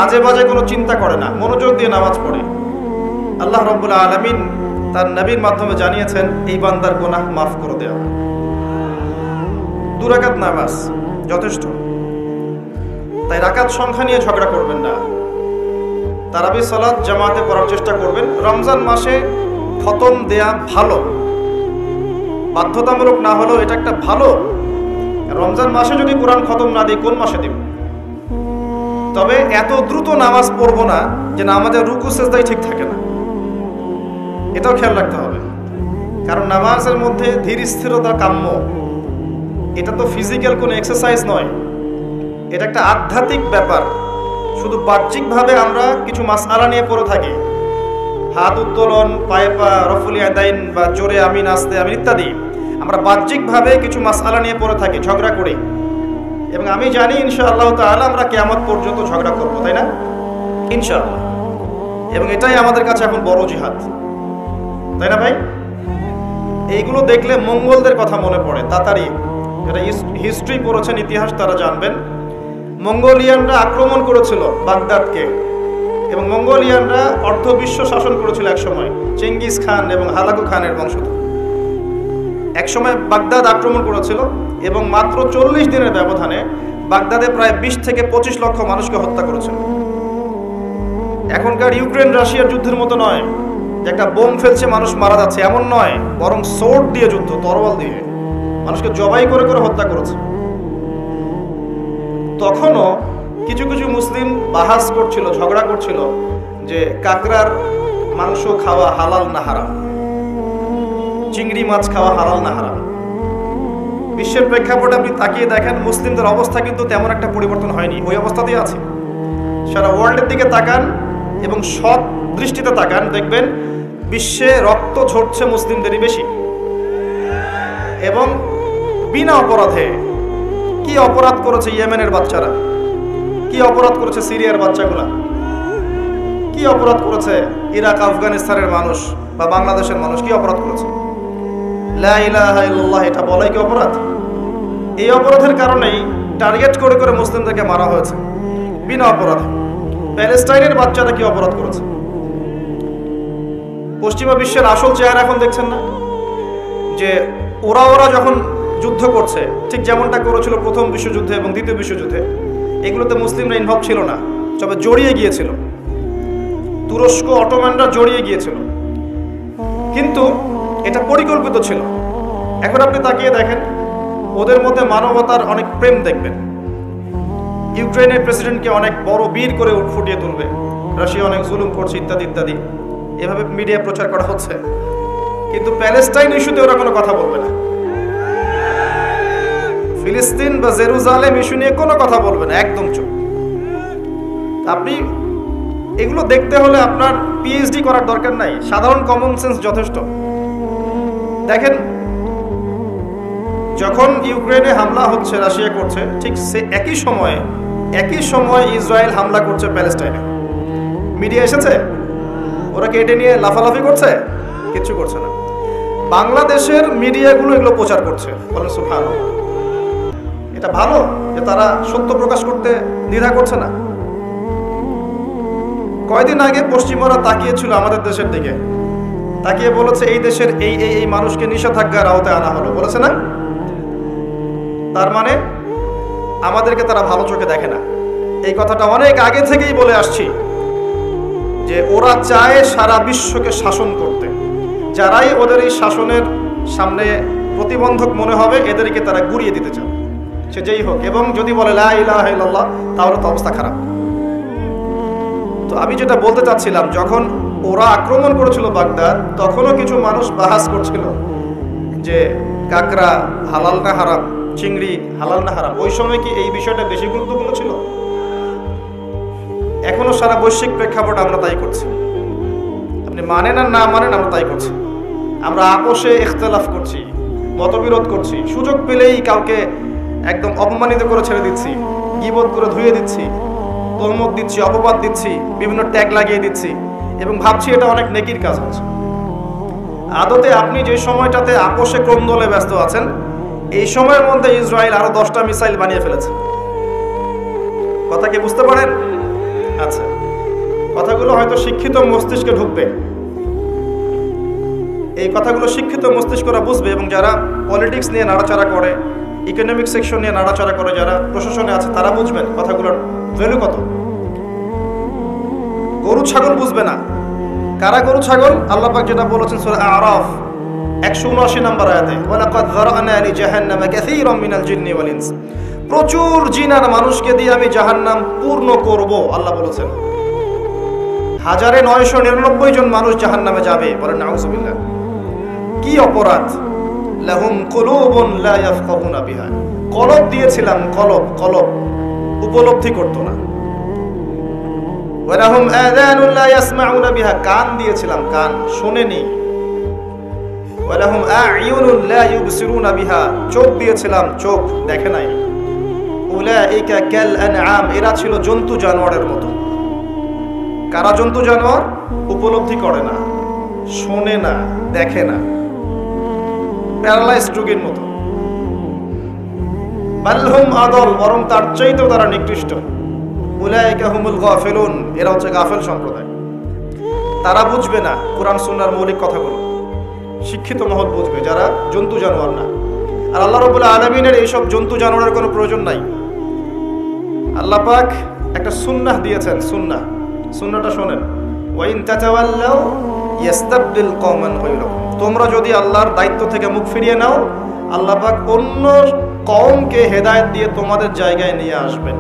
আজে বাজে কোনো চিন্তা করে না, মনোযোগ দিয়ে নামাজ পড়ে, আল্লাহ রাব্বুল আলামিন তার নবীর মাধ্যমে জানিয়েছেন এই বান্দার গুনাহ মাফ করে দেওয়া। 2 রাকাত নামাজ যথেষ্ট। তাই রাকাত সংখ্যা নিয়ে ঝগড়া করবেন না, তারাবি সালাত জামাতে পড়ার চেষ্টা করবেন। রমজান মাসে খতম দেয়া ভালো, বাধ্যতামূলক না হলেও এটা একটা ভালো। রমজান মাসে যদি কোরআন খতম না দিই, কোন মাসে দিব? তবে এত দ্রুত নামাজ পড়বো না যে নামাজের রুকু সেজদাই ঠিক থাকে না, এটাও খেয়াল রাখতে হবে। কারণ নামাজের মধ্যে ধীর স্থিরতা কাম্য। এটা তো ফিজিক্যাল কোনো এক্সারসাইজ নয়, এটা একটা আধ্যাত্মিক ব্যাপার। শুধু বাহ্যিকভাবে আমরা কিছু মাসআলা নিয়ে পড়ে থাকি, হাত উত্তোলন, পায়ে পা, রফুল ইয়াদাইন বা জোরে আমিন আস্তে আমিন ইত্যাদি, আমরা বাহ্যিকভাবে কিছু মাসআলা নিয়ে পড়ে থাকি, ঝগড়া করি। এবং আমি জানি ইনশাআল্লাহ তাআলা আমরা কিয়ামত পর্যন্ত ঝগড়া করব, তাই না? ইনশাআল্লাহ। এবং এটাই আমাদের কাছে এখন বড় জিহাদ, তাই না ভাই? এইগুলো দেখলে মঙ্গলদের কথা মনে পড়ে। তাতারি, যারা হিস্ট্রি পড়েছেন, ইতিহাস, তারা জানবেন মঙ্গোলিয়ানরা আক্রমণ করেছিল বাগদাদকে, এবং মঙ্গোলিয়ানরা অর্ধবিশ্ব শাসন করেছিল একসময়, চেঙ্গিস খান এবং হালাকু খানের বংশধর। একসময় বাগদাদ আক্রমণ করেছিল এবং মাত্র 40 দিনের ব্যবধানে বাগদাদে প্রায় 20 থেকে 25 লক্ষ মানুষকে হত্যা করেছিল। এখনকার ইউক্রেন রাশিয়ার যুদ্ধের মতো নয়, একটা বোম ফেলছে মানুষ মারা যাচ্ছে, এমন নয়, বরং সোর্ড দিয়ে যুদ্ধ, তরোয়াল দিয়ে মানুষকে জবাই করে করে হত্যা করেছে। তখনও কিছু কিছু মুসলিম বাহাস করছিল, ঝগড়া করছিল যে কাকড়ার মাংস খাওয়া হালাল না হারাম, চিংড়ি মাছ খাওয়া হালাল না হারাম। বিশ্বের প্রেক্ষাপটে আপনি তাকিয়ে দেখেন, মুসলিমদের অবস্থা কিন্তু তেমন একটা পরিবর্তন হয়নি, ওই অবস্থাতেই আছে। সারা ওয়ার্ল্ডের দিকে তাকান এবং সৎ দৃষ্টিতে তাকান, দেখবেন বিশ্বে রক্ত ঝরছে মুসলিমদেরই বেশি, এবং বিনা অপরাধে। কি অপরাধ করেছে ইয়েমেনের বাচ্চারা, কি অপরাধ করেছে সিরিয়ার বাচ্চাগুলা, কি অপরাধ করেছে ইরাক আফগানিস্তানের মানুষ বা বাংলাদেশের মানুষ, কি অপরাধ করেছে? লা ইলাহা ইল্লাল্লাহ, এটা বলাই কি অপরাধ? এই অপরাধের কারণেই টার্গেট করে করে মুসলিমদেরকে মারা হয়েছে বিনা অপরাধে। প্যালেস্টাইনের বাচ্চারা কি অপরাধ করেছে? পশ্চিমা বিশ্বের আসল চেহারা এখন দেখছেন না, যে ওরা যখন যুদ্ধ করছে, ঠিক যেমনটা করেছিল প্রথম বিশ্বযুদ্ধে এবং দ্বিতীয় বিশ্বযুদ্ধে, এগুলোতে মুসলিমরা ইনভলভ ছিল না, তবে জড়িয়ে গিয়েছিল। তুরস্ক, অটোমানরা জড়িয়ে গিয়েছিল, কিন্তু এটা পরিকল্পিত ছিল। এখন আপনি তাকিয়ে দেখেন, ওদের মধ্যে মানবতার অনেক প্রেম দেখবেন। ইউক্রেনের প্রেসিডেন্টকে অনেক বড় বীর করে ফুটিয়ে তুলবে, রাশিয়া অনেক জুলুম করছে ইত্যাদি ইত্যাদি, এভাবে মিডিয়া প্রচার করা হচ্ছে। কিন্তু প্যালেস্টাইন ইস্যুতে ওরা কোনো কথা বলবে না, ফিলিস্তিন বা জেরুজালেম ইস্যু নিয়ে কোনো কথা বলবে না, একদম চুপ। আপনি এগুলো দেখতে হলে আপনার পিএইচডি করার দরকার নাই, সাধারণ কমন সেন্স যথেষ্ট। দেখেন, যখন ইউক্রেনে হামলা হচ্ছে, রাশিয়া করছে, ঠিক সে একই সময় ইসরায়েল হামলা করছে প্যালেস্টাইনে। মিডিয়া এসেছে? ওরা কি এটা নিয়ে লাফালাফি করছে? কিচ্ছু করছে না। বাংলাদেশের মিডিয়াগুলো এগুলো প্রচার করছে। বলেন সুবহানাল্লাহ। এটা ভালো যে তারা সত্য প্রকাশ করতে দ্বিধা করছে না। কয়দিন আগে পশ্চিমরা তাকিয়েছিল আমাদের দেশের দিকে, তাকিয়ে বলেছে এই দেশের এই মানুষকে নিষেধাজ্ঞার আওতায় আনা হলো, বলেছে না? তার মানে আমাদেরকে তারা ভালো চোখে দেখে না। এই কথাটা অনেক আগে থেকেই বলে আসছি যে ওরা চায় সারা বিশ্বকে শাসন করতে। যারাই ওদের এই শাসনের সামনে প্রতিবন্ধক মনে হবে, এদেরকে তারা গুড়িয়ে দিতে চায়, সে যেই হোক। এবং যদি বলে লা ইলাহা ইল্লাল্লাহ, তাহলে তো অবস্থা খারাপ। তো আমি যেটা বলতে চাচ্ছিলাম, যখন ওরা আক্রমণ করেছিল বাগদাদ, তখনও কিছু মানুষ বাহাস করছিল যে কাকড়া হালাল না হারাম, চিংড়ি হালাল না হারাম। ওই সময় কি এই বিষয়টা বেশি গুরুত্বপূর্ণ ছিল? এখনো সারা বৈশ্বিক প্রেক্ষাপটে আমরা তাই করছি। আপনি মানেন আর না মানেন, আমরা তাই করছি। আমরা আপোষে ইখতিলাফ করছি, মতবিরোধ করছি, সুযোগ পেলেই কাউকে একদম অপমানিত করে ছেড়ে দিচ্ছি, গীবত করে ধুয়ে দিচ্ছি, তহমত দিচ্ছি, অপবাদ দিচ্ছি, বিভিন্ন ট্যাগ লাগিয়ে দিচ্ছি এবং ভাবছি এটা অনেক নেকির কাজ হচ্ছে। আদতে আপনি যে সময়টাতে আপোষে ক্রন্দলে ব্যস্ত আছেন, এই সময়ের মধ্যে ইসরায়েল আরো 10টা মিসাইল বানিয়ে ফেলেছে। কথা কি বুঝতে পারেন? আচ্ছা, কথাগুলো হয়তো শিক্ষিত মস্তিষ্কে ঢুকবে, এই কথাগুলো শিক্ষিত মস্তিষ্করা বুঝবে, এবং যারা পলিটিক্স নিয়ে নাড়াচাড়া করে, ইকোনমিক সেকশন নিয়ে নাড়াচাড়া করে, যারা প্রশাসনে আছে, তারা বুঝবেন কথাগুলোর ভ্যালু কত। গরু ছাগল বুঝবে না। কারা গরু ছাগল? আল্লাহ পাক যেটা বলেছেন সূরা আরাফ 179 নম্বর আয়াতে, ওয়ালাকাদ যারানা লি জাহান্নামা কাসীরাম মিনাল জিন্নি ওয়াল ইনস। প্রচুর জিন আর মানুষকে দিয়ে আমি জাহান্নাম পূর্ণ করব, আল্লাহ বলেছেন। 1999 জন মানুষ জাহান্নামে যাবে, বলেন নাউযুবিল্লাহ। কি অপরাধ? লাহুম কুলুবুন লা ইয়াফকাহুনা বিহা। কলব দিয়েছিলাম, কলব উপলব্ধি করতো না। ওয়ালাহুম আযানুন লা ইয়াসমাউনা বিহা। কান দিয়েছিলাম, কান শোনেনি। ওয়ালাহুম আ'য়ুনুন লা ইউবসিরুনা বিহা। চোখ দিয়েছিলাম, চোখ দেখে নাই। উলাইকা কাল আনআম। এরা ছিল জন্তু জানোয়ারের মতো। কারা জন্তু জানোয়ার? উপলব্ধি করে না, শোনে না, দেখে না, প্যারালাইজড রোগীর মতো। বালহুম আদল, বরং তার চাইতেও তারা নিকৃষ্ট। উলাইকা হুমুল গাফিলুন। এরা হচ্ছে গাফেল সম্প্রদায়। তারা বুঝবে না কোরআন সুন্নাহর মৌলিক কথাগুলো। শিক্ষিত মহল বুঝবে, যারা জন্তু জানোয়ার না। আর আল্লাহ রাব্বুল আলামিনের এইসব জন্তু জানোয়ারের কোনো প্রয়োজন নাই। আল্লাহ পাক একটা সুন্নাহ দিয়েছেন, সুন্নাহটা শোনেন। ওয়া ইন তাতাওয়াল্লাউ ইয়াস্তাবদিল কওমান গায়রাকুম। তোমরা যদি আল্লাহর দায়িত্ব থেকে মুখ ফিরিয়ে নাও, আল্লাহ পাক অন্য কওমকে হেদায়েত দিয়ে তোমাদের জায়গায় নিয়ে আসবেন।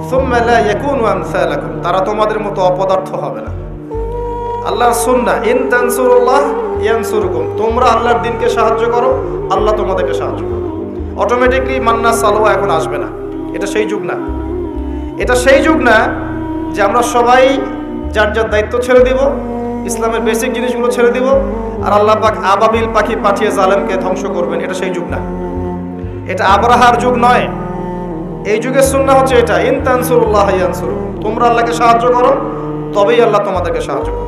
সুম্মা লা ইয়াকুনু আমসালাকুম। তারা তোমাদের মতো অপদার্থ হবে না। আল্লাহর সুন্নাহ, ইন তানসুরুল্লাহ ইয়ানসুরকুম। তোমরা আল্লাহর দ্বীনকে সাহায্য করো, আল্লাহ তোমাদেরকে সাহায্য করবে। অটোমেটিকলি মান্না সালওয়া এখন আসবে না। এটা সেই যুগ না। এটা সেই যুগ না যে আমরা সবাই যার যার দায়িত্ব ছেড়ে দিব, ইসলামের বেসিক জিনিসগুলো ছেড়ে দিব, আর আল্লাহ পাক আবাবিল পাখি পাঠিয়ে জালেমকে ধ্বংস করবেন। এটা সেই যুগ না। এটা আবরাহার যুগ নয়। এই যুগের সুন্নাহ হচ্ছে এটা, ইন তানসুরুল্লাহ ইয়ানসুরকুম। তোমরা আল্লাহকে সাহায্য করো, তবেই আল্লাহ তোমাদেরকে সাহায্য করবে।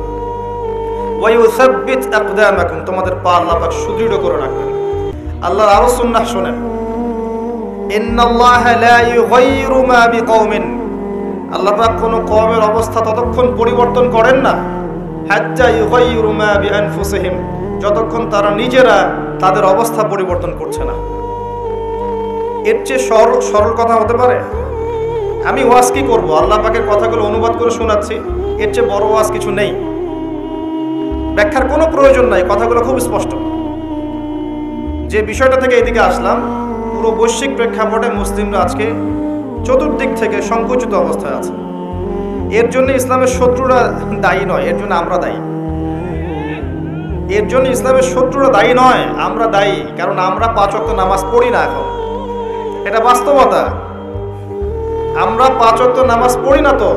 ওয়া ইউসাব্বিত আকদামাকুম। তোমাদের পা আল্লাহ পাক সুদৃঢ় করে রাখবেন। আল্লাহর আরো সুন্নাহ শুনেন। ইন্নাল্লাহা লা ইউগাইয়িরু মা বিকওমিন। আল্লাহ পাক কোন কওমের অবস্থা ততক্ষণ পরিবর্তন করেন না, হাত্তা ইউগাইয়িরু মা বিআনফুসিহিম, যতক্ষণ তারা নিজেরা তাদের অবস্থা পরিবর্তন করছে না। এর চেয়ে সরল কথা হতে পারে? আমি ওয়াজ কি করব? আল্লাহ পাকের কথাগুলো অনুবাদ করে শোনাচ্ছি। এর চেয়ে বড় ওয়াজ কিছু নেই। ব্যাখ্যার কোনো প্রয়োজন নাই, কথাগুলো খুব স্পষ্ট। যে বিষয়টা থেকে এদিকে আসলাম, পুরো বৈশ্বিক প্রেক্ষাপটে মুসলিমরা আজকে চতুর্দিক থেকে সংকুচিত অবস্থায় আছে। এর জন্য ইসলামের শত্রুরা দায়ী নয়, এর জন্য আমরা দায়ী। এর জন্য ইসলামের শত্রুরা দায়ী নয়, আমরা দায়ী। কারণ আমরা 5 ওয়াক্ত নামাজ পড়ি না এখন, এটা বাস্তবতা। আমরা 5 ওয়াক্ত নামাজ পড়ি না, তো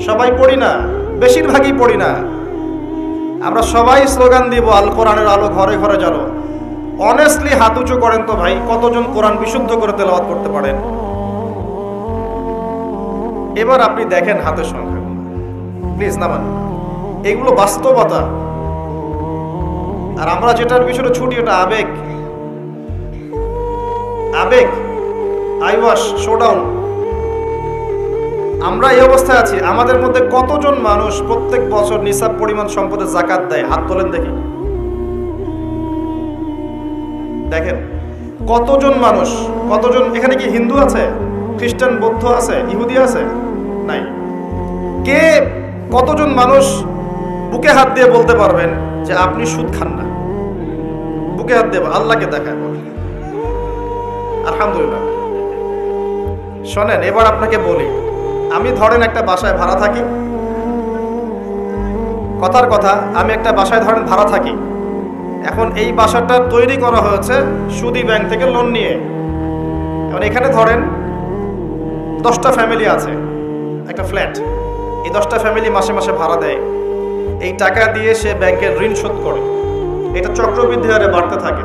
সবাই পড়ি না, বেশিরভাগই পড়ি না। আমরা সবাই স্লোগান দিব আল কোরআনের আলো ঘরে ঘরে জ্বালো। অনেস্টলি হাত উঁচু করেন তো ভাই, কতজন কোরআন বিশুদ্ধ করে তেলাওয়াত করতে পারেন? এবার আপনি দেখেন হাতের সংখ্যা, প্লিজ নামান। এগুলো বাস্তবতা। আর আমরা যেটার পিছনে ছুটি ওটা আবেগ। আবেগ, আই ওয়াশ, শোডাউন। আমরা এই অবস্থায় আছি। আমাদের মধ্যে কতজন মানুষ প্রত্যেক বছর নিসাব পরিমাণ সম্পদের যাকাত দেয়? হাত তোলেন দেখি। দেখেন কতজন মানুষ, কতজন। এখানে কি হিন্দু আছে, খ্রিস্টান, বৌদ্ধ আছে, ইহুদি আছে? নাই। কে, কতজন মানুষ বুকে হাত দিয়ে বলতে পারবেন যে আপনি সুদ খান না? বুকে হাত দিয়ে আল্লাহকে দেখায় বলেন আলহামদুলিল্লাহ। শোনেন, এবার আপনাকে বলি, আমি ধরেন একটা বাসায় ভাড়া থাকি। কথার কথা, আমি একটা বাসায় ধরেন ভাড়া থাকি। এখন এই বাসাটা তৈরি করা হয়েছে সুদি ব্যাংক থেকে লোন নিয়ে। এখন এখানে ধরেন 10টা ফ্যামিলি আছে, একটা ফ্ল্যাট। এই 10টা ফ্যামিলি মাসে মাসে ভাড়া দেয়। এই টাকা দিয়ে সে ব্যাংকের ঋণ শোধ করে। এটা চক্রবৃদ্ধি হারে বাড়তে থাকে।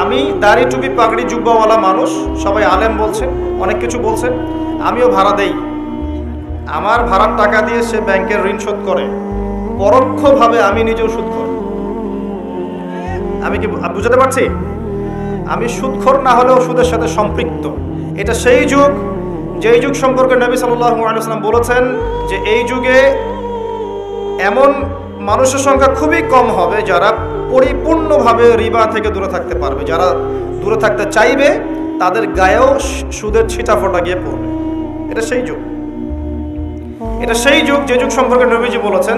আমি দাড়ি টুপি পাগড়ি জুব্বাওয়ালা মানুষ, সবাই আলেম বলছে, অনেক কিছু বলছে, আমিও ভাড়া দেই। আমার ভাড়ার টাকা দিয়ে সে ব্যাংকের ঋণ শোধ করে। পরোক্ষভাবে আমি নিজেও সুদ করি। আমি কি বুঝাতে পারছি? আমি সুদখোর না হলেও সুদের সাথে সম্পৃক্ত। এটা সেই যুগ, যেই যুগ সম্পর্কে নবী সাল্লাল্লাহু আলাইহি ওয়াসাল্লাম বলেছেন যে এই যুগে এমন মানুষের সংখ্যা খুবই কম হবে যারা পরিপূর্ণভাবে রিবা থেকে দূরে থাকতে পারবে। যারা দূরে থাকতে চাইবে তাদের গায়েও সুদের ছিটাফোঁটা গিয়ে পড়বে। এটা সেই যুগ। এটা সেই যুগ যে যুগ সম্পর্কে নবীজি বলেছেন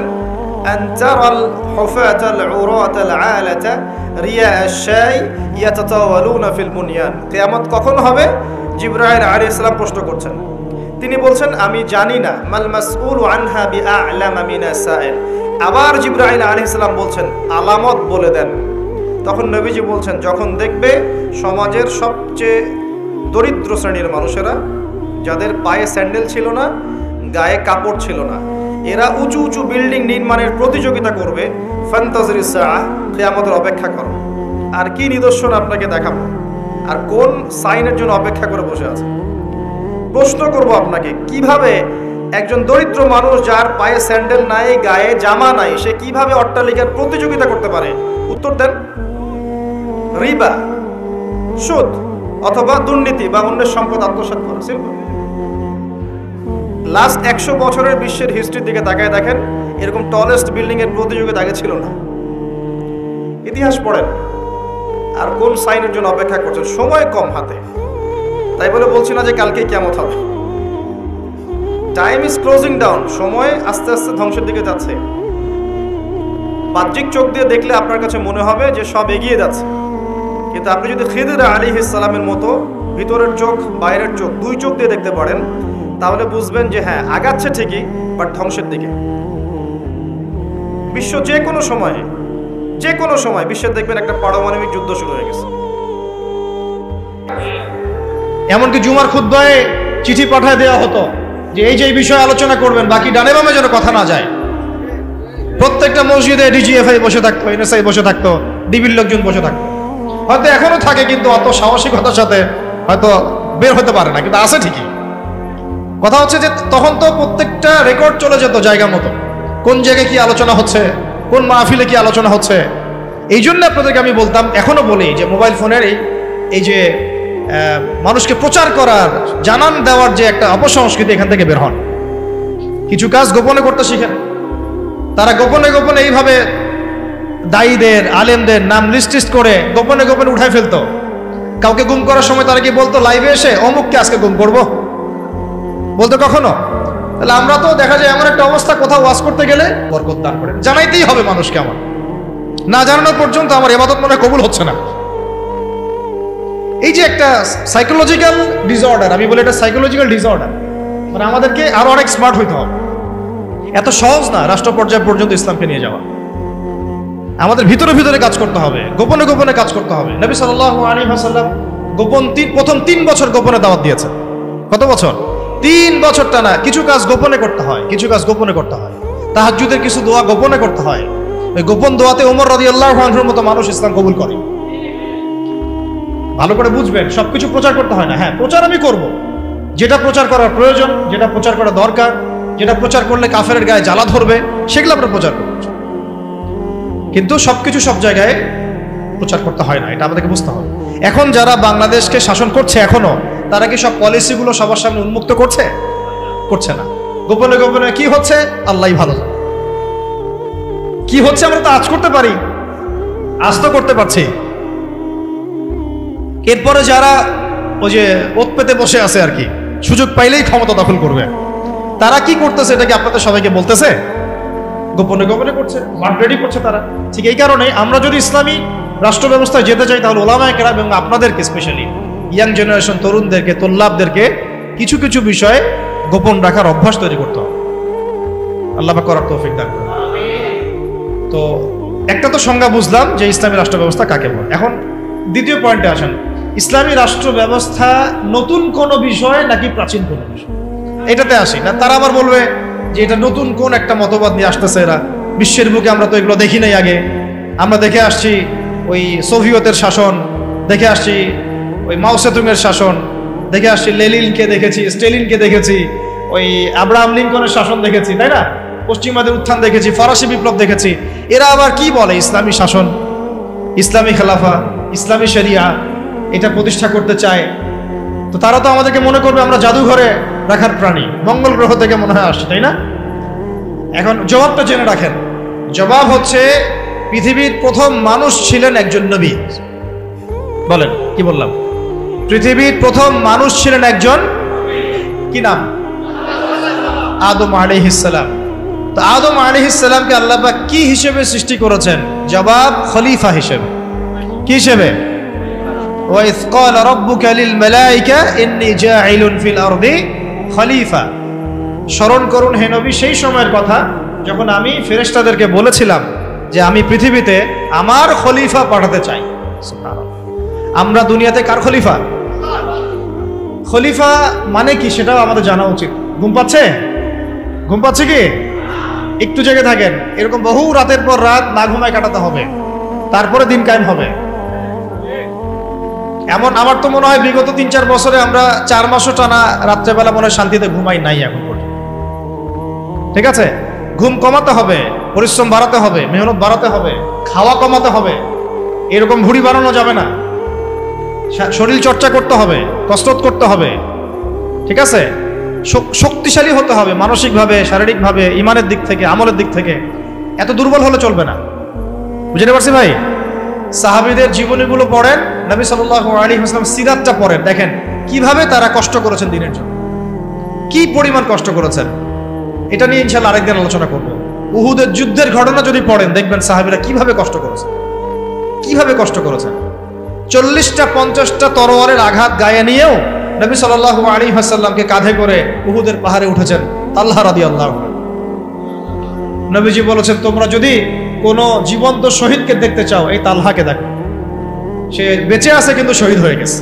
আনতারাল হুফাতাল উরাতাল আলাতা রিয়া'আশ শাই ইয়াতাতাওয়ালুনা ফিল বুনয়ান। কিয়ামত কখন হবে? জিবরাইল আলাইহিস সালাম প্রশ্ন করছেন। তিনি বলছেন আমি জানি না। মাল মাসউলু আনহা বিআ'লামা মিনাস সাইল। আবার জিবরাইল আলাইহিস সালাম বলছেন আলামত বলে দেন। তখন নবীজি বলছেন যখন দেখবে সমাজের সবচেয়ে দরিদ্র শ্রেণীর মানুষেরা, যাদের পায়ে স্যান্ডেল ছিল না, গায়ে কাপড় ছিল না, এরা উঁচু উঁচু বিল্ডিং নির্মাণের প্রতিযোগিতা করবে, ফান্তাজিরিস সাআহ, কিয়ামতের অপেক্ষা করো। আর কি নিদর্শন আপনাকে দেখাবো, আর কোন সাইনের জন্য অপেক্ষা করে বসে আছে। প্রশ্ন করব আপনাকে, কিভাবে একজন দরিদ্র মানুষ যার পায়ে স্যান্ডেল নাই, গায়ে জামা নাই, সে কিভাবে অট্টালিকার প্রতিযোগিতা করতে পারে? উত্তর দেন। রিবা, সুদ অথবা দুর্নীতি বা অন্যের সম্পদ আত্মসাৎ করা। সিম্পল। লাস্ট 100 বছরের বিশ্বের হিস্ট্রির দিকে তাকায় দেখেন, এরকম টলেস্ট বিল্ডিং এর প্রতিযোগিতা আগে ছিল না। ইতিহাস পড়েন। আর কোন সাইনের জন্য অপেক্ষা করছেন? সময় কম হাতে, তাই বলে বলছি না যে কালকেই কিয়ামত হবে। Time is closing down. সময় আস্তে আস্তে ধ্বংসের দিকে যাচ্ছে। বাহ্যিক চোখ দিয়ে দেখলে আপনার কাছে মনে হবে যে সব এগিয়ে যাচ্ছে, কিন্তু আপনি যদি খিদির আলাইহিস সালামের মতো ভিতরের চোখ বাইরের চোখ দুই চোখ দিয়ে দেখতে পারেন, তাহলে বুঝবেন যে হ্যাঁ আগাচ্ছে ঠিকই, বাট ধ্বংসের দিকে। বিশ্ব যে কোনো সময় বিশ্বের দেখবেন একটা পারমাণবিক যুদ্ধ শুরু হয়ে গেছে। এমনকি জুমার খুতবায় চিঠি পাঠায় দেওয়া হতো যে এই যে এই বিষয়ে আলোচনা করবেন, বাকি ডানে বামে যেন কথা না যায়। প্রত্যেকটা মসজিদে ডিজিএফআই বসে থাকতো, এনএসআই বসে থাকতো, ডিবির লোকজন বসে থাকতো। হয়তো এখনো থাকে, কিন্তু অত সাহসিকতার সাথে হয়তো বের হতে পারে না, কিন্তু আছে ঠিকই। কথা হচ্ছে যে তখন তো প্রত্যেকটা রেকর্ড চলে যেত জায়গা মতো, কোন জায়গায় কি আলোচনা হচ্ছে, কোন মাহফিলে কি আলোচনা হচ্ছে। এই জন্য আপনাদেরকে আমি বলতাম, এখনো বলি যে মোবাইল ফোনের এই যে মানুষকে প্রচার করার, জানান দেওয়ার যে একটা অপসংস্কৃতি, এখান থেকে বের হন। কিছু কাজ গোপনে করতে শিখেন। তারা গোপনে গোপনে এইভাবে দায়ীদের, আলেমদের নাম লিস্ট করে গোপনে গোপনে উঠায় ফেলতো। কাউকে গুম করার সময় তারা কি বলতো লাইভে এসে অমুককে আজকে গুম করবো? বলতো কখনো? তাহলে আমরা তো দেখা যায় এমন একটা অবস্থা, কোথাও ওয়াজ করতে গেলে বরকত দান করেন, জানাইতেই হবে মানুষকে। আমার না জানানো পর্যন্ত আমার ইবাদত মনে কবুল হচ্ছে না। এই যে একটা সাইকোলজিক্যাল ডিসঅর্ডার, আমি বলি এটা সাইকোলজিক্যাল ডিসঅর্ডার। মানে আমাদেরকে আরো অনেক স্মার্ট হইতে হবে। এত সহজ না রাষ্ট্র পর্যায় পর্যন্ত ইসলামকে নিয়ে যাওয়া। আমাদের ভিতরে ভিতরে কাজ করতে হবে, গোপনে গোপনে কাজ করতে হবে। নবী সাল্লাল্লাহু আলাইহি ওয়াসাল্লাম প্রথম 3 বছর গোপনে দাওয়াত দিয়েছেন। কত বছর? 3 বছর টানা কিছু কাজ গোপনে করতে হয়, কিছু কাজ গোপনে করতে হয়। তাহাজ্জুদের কিছু দোয়া গোপনে করতে হয়। ওই গোপন দোয়াতে ওমর রাদিয়াল্লাহু আনহুর মতো মানুষ ইসলাম কবুল করে। ভালো করে বুঝবেন, সবকিছু প্রচার করতে হয় না। হ্যাঁ, প্রচার আমি করব, যেটা প্রচার করার প্রয়োজন, যেটা প্রচার করা দরকার, যেটা প্রচার করলে কাফেরের গায়ে জ্বালা ধরবে, সেগুলো আমরা প্রচার করব। কিন্তু সবকিছু সব জায়গায় প্রচার করতে হয় না, এটা আমাদেরকে বুঝতে হবে। এখন যারা বাংলাদেশকে শাসন করছে এখনো, তারা কি সব পলিসিগুলো সবার সামনে উন্মুক্ত করছে? করছে না। গোপনে গোপনে কি হচ্ছে আল্লাহই ভালো জানে। কি হচ্ছে আমরা তো আজ করতে পারি, আজ তো করতে পারছি। এরপরে যারা ওই যে ওত পেতে বসে আছে আর কি, সুযোগ পাইলেই ক্ষমতা দখল করবে, তারা কি করতেছে এটা কি আপনাদের সবাইকে বলতেছে? গোপনে গোপনে করছে, ওয়ার্ড রেডি করছে তারা। ঠিক এই কারণে আমরা যদি ইসলামী রাষ্ট্র ব্যবস্থায় যেতে চাই, তাহলে ওলামায়ে কেরাম এবং আপনাদেরকে, স্পেশালি ইয়াং জেনারেশন তরুণদেরকে, তোল্লাবদেরকে কিছু কিছু বিষয়ে গোপন রাখার অভ্যাস তৈরি করতে হবে। আল্লাহ পাক করার তৌফিক দান করুন। তো একটা তো সংজ্ঞা বুঝলাম যে ইসলামী রাষ্ট্র ব্যবস্থা কাকে বলে। এখন দ্বিতীয় পয়েন্টে আসেন, ইসলামী রাষ্ট্র ব্যবস্থা নতুন কোনো বিষয় নাকি প্রাচীন কোনো বিষয়, এটাতে আসি না। তারা আবার বলবে যে এটা নতুন কোন একটা মতবাদ নিয়ে আসতেছে এরা, বিশ্বের বুকে আমরা তো এগুলো দেখি নাই আগে। আমরা দেখে আসছি ওই সোভিয়েতের শাসন, দেখে আসছি ওই মাও সেতুংয়ের শাসন, দেখে আসছি লেনিনকে দেখেছি, স্টেলিনকে দেখেছি, ওই আব্রাহাম লিঙ্কনের শাসন দেখেছি, তাই না? পশ্চিমাদের উত্থান দেখেছি, ফরাসি বিপ্লব দেখেছি। এরা আবার কি বলে ইসলামী শাসন, ইসলামী খেলাফা, ইসলামী শরিয়া এটা প্রতিষ্ঠা করতে চায়। তো তারা তো আমাদেরকে মনে করবে আমরা জাদুঘরে রাখার প্রাণী, মঙ্গল গ্রহ থেকে মনে হয় আসছে, তাই না? এখন জবাবটা জেনে রাখেন। জবাব হচ্ছে, পৃথিবীর প্রথম মানুষ ছিলেন একজন নবী। বলেন, কি বললাম? পৃথিবীর প্রথম মানুষ ছিলেন একজন, কি নাম? আদম আলাইহিস সালাম। তো আদম আলাইহিস সালামকে আল্লাহ পাক কি হিসেবে সৃষ্টি করেছেন? জবাব, খলিফা হিসেবে। কি হিসেবে? ওয়াইজ ক্বালা রাব্বুকা লিল মালায়েকা ইন্নী জাইলুন ফিল আরদি খলিফা। স্মরণ করুন হে নবী সেই সময়ের কথা যখন আমি ফেরেশতাদেরকে বলেছিলাম যে আমি পৃথিবীতে আমার খলিফা পাঠাতে চাই। সুবহানাল্লাহ। আমরা দুনিয়াতে কার খলিফা? খলিফা মানে কি সেটাও আমাদের জানা উচিত। ঘুম পাচ্ছে? ঘুম পাচ্ছে কি? একটু জেগে থাকেন। এরকম বহু রাতের পর রাত না ঘুমায় কাটাতে হবে, তারপরে দিন কায়েম হবে। এমন আমার তো মনে হয় বিগত 3-4 বছরে আমরা 4 মাসও টানা রাত্রেবেলা মনে হয় শান্তিতে ঘুমাই নাই এখন পর্যন্ত। ঠিক আছে, ঘুম কমাতে হবে, পরিশ্রম বাড়াতে হবে, মেহনত বাড়াতে হবে, খাওয়া কমাতে হবে। এরকম ভুঁড়ি বাড়ানো যাবে না। শরীর চর্চা করতে হবে, কসরত করতে হবে। ঠিক আছে, শক্তিশালী হতে হবে মানসিকভাবে, শারীরিকভাবে, ইমানের দিক থেকে, আমলের দিক থেকে। এত দুর্বল হলে চলবে না। বুঝতে পারছি ভাই? সাহাবীদের জীবনীগুলো পড়েন, নবী সাল্লাল্লাহু আলাইহি ওয়াসাল্লাম সিরাতটা পড়েন, দেখেন কিভাবে তারা কষ্ট করেছেন দিনের জন্য, কি পরিমাণ কষ্ট করেছেন। এটা নিয়ে ইনশাআল্লাহ আরেকদিন আলোচনা করব। উহুদের যুদ্ধের ঘটনা যদি পড়েন, দেখবেন সাহাবীরা কিভাবে কষ্ট করেছেন, কিভাবে কষ্ট করেছেন। 40টা 50টা তরোয়ারের আঘাত গায়ে নিয়েও নবী সাল্লাল্লাহু আলাইহি ওয়াসাল্লামকে কাঁধে করে উহুদের পাহাড়ে উঠেছেন তালহা রাদিয়াল্লাহু আনহু। নবীজি বলেছেন, তোমরা যদি কোনো জীবন্ত শহীদকে দেখতে চাও, এই তালহাকে দেখো, সে বেঁচে আছে কিন্তু শহীদ হয়ে গেছে।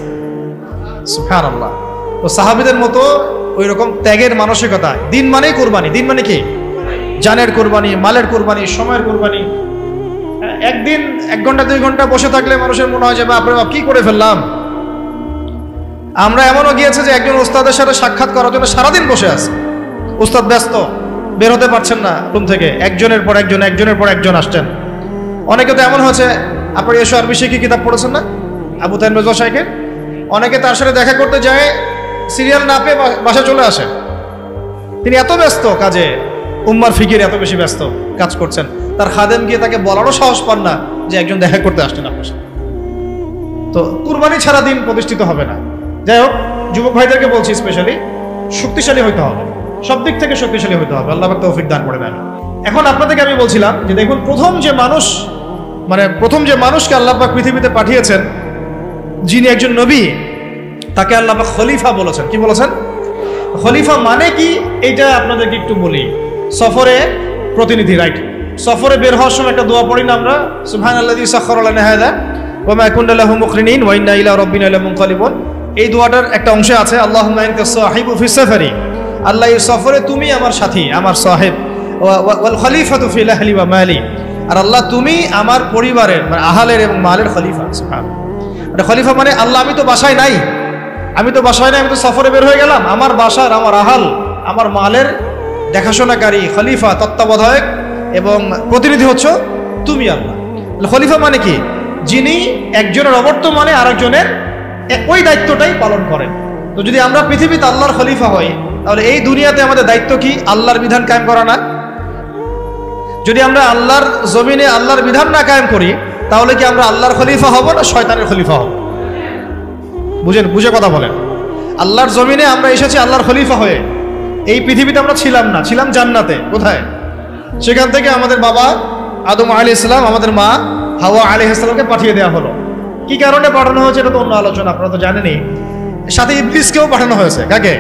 সুবহানাল্লাহ। তো সাহাবীদের মতো ওই রকম ত্যাগের মানসিকতা। দিন মানেই কোরবানি। দিন মানে কি? জানের কোরবানি, মালের কোরবানি, সময়ের কোরবানি। একদিন 1 ঘন্টা 2 ঘন্টা বসে থাকলে মানুষের মনে হয় যে বাপরে বাপ কি করে ফেললাম। আমরা এমনও গিয়েছে যে একজন ওস্তাদের সাথে সাক্ষাৎ করার জন্য সারাদিন বসে আছে, ওস্তাদ ব্যস্ত, বের হতে পারছেন না রুম থেকে, একজনের পর একজন, একজনের পর একজন আসছেন। অনেকে তো এমন হয়েছে, আপনি এসো আরবি শিখি কিতাব পড়েছেন না আবু তাইম রেজা সাহেবের, অনেকে তার সাথে দেখা করতে যায়, সিরিয়াল না পেয়ে বাসা চলে আসে। তিনি এত ব্যস্ত কাজে, উম্মার ফিকির এত বেশি ব্যস্ত কাজ করছেন, তার খাদেম গিয়ে তাকে বলারও সাহস পান না যে একজন দেখা করতে আসছেন আপনার সাথে। তো কুরবানি ছাড়া দিন প্রতিষ্ঠিত হবে না। যাই হোক, যুবক ভাইদেরকে বলছি স্পেশালি, শক্তিশালী হইতে হবে, সব দিক থেকে শক্তিশালী হইতে হবে। আল্লাহ পাক তৌফিক দান করেন। এখন আপনাদেরকে আমি বলছিলাম যে দেখুন, প্রথম যে মানুষকে আল্লাহ পাক পৃথিবীতে পাঠিয়েছেন, যিনি একজন নবী, তাকে আল্লাহ পাক খলিফা বলেছেন। কি বলেছেন? খলিফা মানে কি এইটা আপনাদেরকে একটু বলি। সফরে প্রতিনিধি, রাইট? সফরে বের হওয়ার সময় একটা দোয়া পড়ি না আমরা, সুবহানাল্লাযী সাখখারা লানা হাযা ওয়া মা কুননা লাহু মুকরিনিন ওয়া ইন্না ইলা রাব্বিনা লামুনকালিবুন। এই দোয়াটার একটা অংশে আছে, আল্লাহুম্মা আনতা সাহিবু ফিস সাফারি আল্লাহ এই সফরে তুমি আমার সাথী, আমার সাহেব, ওয়াল খলিফাতু ফিল আহলি ওয়া মালি, আর আল্লাহ তুমি আমার পরিবারের মানে আহালের এবং মালের খলিফা। সুবহানাল্লাহ। খলিফা মানে আল্লাহ আমি তো বাসায় নাই, আমি তো সফরে বের হয়ে গেলাম, আমার বাসার, আমার আহাল, আমার মালের দেখাশোনাকারী খলিফা, তত্ত্বাবধায়ক এবং প্রতিনিধি হচ্ছ তুমি আল্লাহ। খলিফা মানে কি? যিনি একজনের অবর্তমানে আরেকজনের ওই দায়িত্বটাই পালন করেন। তো যদি আমরা পৃথিবীতে আল্লাহর খলিফা হই, তাহলে এই দুনিয়াতে আমাদের দায়িত্ব কি? আল্লাহর বিধান কায়েম করা না? যদি আমরা আল্লাহর জমিনে আল্লাহর বিধান না কায়েম করি, তাহলে কি আমরা আল্লাহর খলিফা হব না শয়তানের খলিফা হব? বুঝে কথা বলেন। আল্লাহর জমিনে আমরা এসেছি আল্লাহর খলিফা হয়ে। এই পৃথিবীতে আমরা ছিলাম না, ছিলাম জান্নাতে। কোথায়? সেখান থেকে আমাদের বাবা আদম আলাইহিস সালাম, আমাদের মা হাওয়া আলাইহিস সালামকে পাঠিয়ে দেওয়া হলো। কি কারণে পাঠানো হয়েছে এটা তো অন্য আলোচনা, আপনারা তো জানেনই। সাথে ইবলিসকেও পাঠানো হয়েছে। কাকে?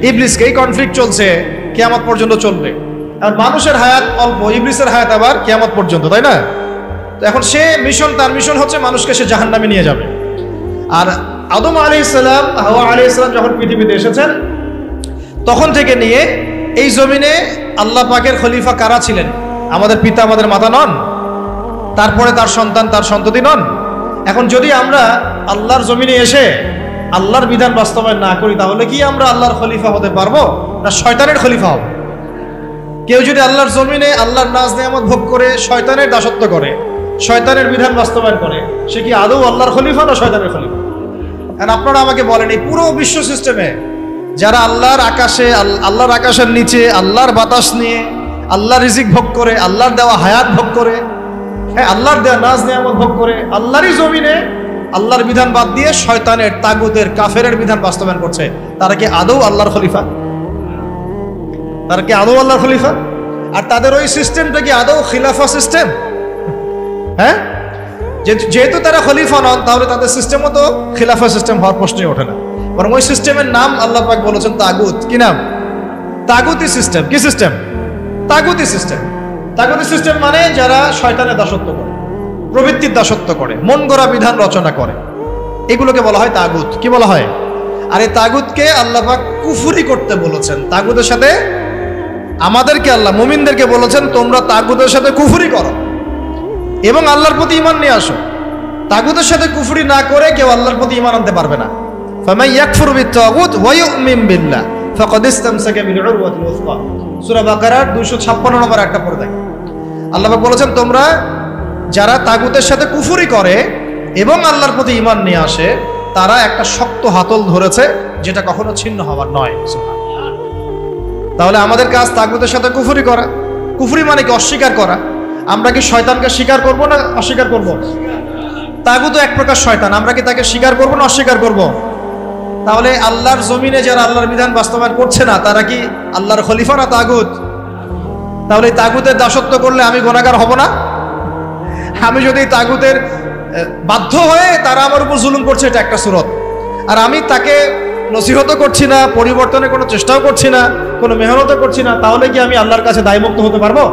ইবলিসকে। এই কনফ্লিক্ট চলছে, কিয়ামত পর্যন্ত চলবে। আর মানুষের হায়াত অল্প, ইবলিসের হায়াত আবার কিয়ামত পর্যন্ত, তাই না? তো এখন তার মিশন হচ্ছে মানুষকে সে জাহান্নামে নিয়ে যাবে। আর আদম আলাইহিস সালাম, হাওয়া আলাইহিস সালাম যখন পৃথিবীতে এসেছেন, তখন থেকে নিয়ে এই জমিনে আল্লাহ পাকের খলিফা কারা ছিলেন? আমাদের পিতা, আমাদের মাতা নন? তারপরে তার সন্তান, তার সন্ততি নন? এখন যদি আমরা আল্লাহর জমিনে এসে আল্লাহর বিধান বাস্তবায়ন না করি, তাহলে কি আমরা আল্লাহর খলিফা হতে পারবো না শয়তানের খলিফা হব? কেউ যদি আল্লাহর জমিনে আল্লাহর নাজ নেয়ামত ভোগ করে শয়তানের দাসত্ব করে, শয়তানের বিধান বাস্তবায়ন করে, সে কি আদৌ আল্লাহর খলিফা না শয়তানের খলিফা? এখন আপনারা আমাকে বলেন, এই পুরো বিশ্ব সিস্টেমে যারা আল্লাহর আকাশের নিচে আল্লাহর বাতাস নিয়ে আল্লাহর রিজিক ভোগ করে, আল্লাহর দেওয়া হায়াত ভোগ করে, হ্যাঁ আল্লাহর দেওয়া নাজ নেয়ামত ভোগ করে, আল্লাহরই জমিনে আল্লাহর বিধান বাদ দিয়ে শয়তানের, তাগুতের, কাফেরের বিধান বাস্তবায়ন করছে, তারা কি আদৌ আল্লাহর খলিফা? তারা কি আদৌ আল্লাহর খলিফা? আর তাদের ওই সিস্টেমটা কি আদৌ খিলাফা সিস্টেম? হ্যাঁ, যেহেতু তারা খলিফা নন, তাহলে তাদের সিস্টেমও তো খিলাফা সিস্টেম হওয়ার প্রশ্নই ওঠে না। বরং ওই সিস্টেমের নাম আল্লাহ পাক বলেছেন তাগুত। কি নাম? তাগুতি সিস্টেম। কি সিস্টেম? তাগুতি সিস্টেম। তাগুতি সিস্টেম মানে যারা শয়তানের দাসত্ব করে, প্রবৃত্তির দাসত্ব করে, মন গড়া বিধান রচনা করে, এগুলোকে বলা হয় তাগুত। কি বলা হয়? আর এই তাগুতকে আল্লাহ পাক কুফরি করতে বলেছেন। তাগুতের সাথে আমাদেরকে আল্লাহ, মুমিনদেরকে বলেছেন তোমরা তাগুতের সাথে কুফরি করো এবং আল্লাহর প্রতি ঈমান নিয়ে আসো। তাগুতের সাথে কুফরি না করে কেউ আল্লাহর প্রতি ঈমান আনতে পারবে না। ফামান ইয়াকফুর বিত-তাগুত ওয়া ইউমিন বিল্লাহ ফাকাদ ইসতামসাকা বিল উরওয়াতিল ওয়াসকা। সূরা বাকারার 256 নম্বর একটা পড়ে দেখেন। আল্লাহ পাক বলেছেন তোমরা যারা তাগুতের সাথে কুফরি করে এবং আল্লাহর প্রতি ঈমান নিয়ে আসে, তারা একটা শক্ত হাতল ধরেছে যেটা কখনো ছিন্ন হওয়ার নয়। তাহলে আমাদের কাজ তাগুতের সাথে কুফরি করা। কুফরি মানে কি? অস্বীকার করা। আমরা কি শয়তানকে স্বীকার করব না অস্বীকার করব? তাগুত এক প্রকার শয়তান, আমরা কি তাকে স্বীকার করব না অস্বীকার করব? তাহলে আল্লাহর জমিনে যারা আল্লাহর বিধান বাস্তবায়ন করছে না, তারা কি আল্লাহর খলিফা না তাগুত? তাহলে এই তাগুতের দাসত্ব করলে আমি গুনাহগার হব না? আমি যদি তাগুতের বাধ্য হয়ে তারা আমার উপর জুলুম করছে, এটা একটা সুরত, আর আমি তাকে নসিহতও করছি না, পরিবর্তনের কোনো চেষ্টাও করছি না, কোনো মেহনতও করছি না, তাহলে কি আমি আল্লাহর কাছে দায়মুক্ত হতে পারবো?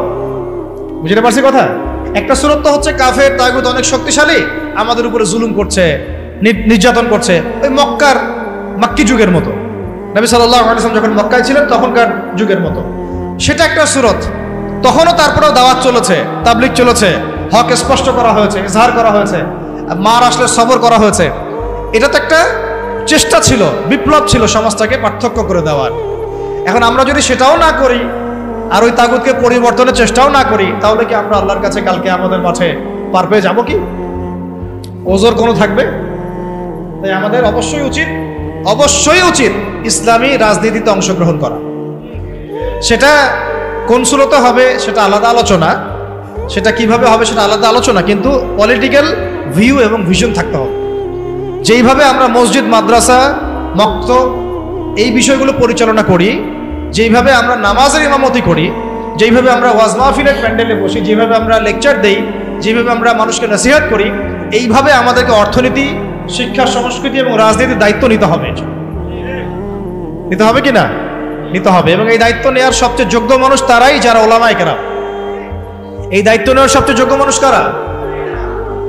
বুঝতে পারছি কথা? একটা সুরত তো হচ্ছে কাফের, তাগুত অনেক শক্তিশালী, আমাদের উপরে জুলুম করছে, নির্যাতন করছে, ওই মাক্কি যুগের মতো, নবী সাল্লাল্লাহু আলাইহি ওয়াসাল্লাম যখন মক্কায় ছিলেন তখনকার যুগের মতো। সেটা একটা সুরত। তখনও তারপরেও দাওয়াত চলেছে, তাবলিগ চলেছে, হক স্পষ্ট করা হয়েছে, ইজহার করা হয়েছে, মার আসলে সবর করা হয়েছে। এটা তো একটা চেষ্টা ছিল, বিপ্লব ছিল সমাজটাকে পার্থক্য করে দেওয়ার। এখন আমরা যদি সেটাও না করি আর ওই তাগুতকে পরিবর্তনের চেষ্টাও না করি, তাহলে কি আমরা আল্লাহর কাছে কালকে আমাদের মাঠে পার পেয়ে যাবো? কি ওজোর কোনো থাকবে? তাই আমাদের অবশ্যই উচিত ইসলামী রাজনীতিতে অংশগ্রহণ করা। সেটা কোন সুরতে হবে সেটা আলাদা আলোচনা, সেটা কিভাবে হবে সেটা আলাদা আলোচনা, কিন্তু পলিটিক্যাল ভিউ এবং ভিশন থাকতে হবে। যেইভাবে আমরা মসজিদ, মাদ্রাসা, মক্তব এই বিষয়গুলো পরিচালনা করি, যেইভাবে আমরা নামাজের ইমামতি করি, যেইভাবে আমরা ওয়াজ মাহফিলের প্যান্ডেলে বসি, যেভাবে আমরা লেকচার দেই, যেভাবে আমরা মানুষকে নসিহত করি, এইভাবে আমাদেরকে অর্থনীতি, শিক্ষা, সংস্কৃতি এবং রাজনীতির দায়িত্ব নিতে হবে। নিতে হবে কি না? নিতে হবে। এবং এই দায়িত্ব নেওয়ার সবচেয়ে যোগ্য মানুষ তারাই যারা ওলামায়ে কেরাম। এই দায়িত্ব নেওয়ার সবচেয়ে যোগ্য মানুষ কারা?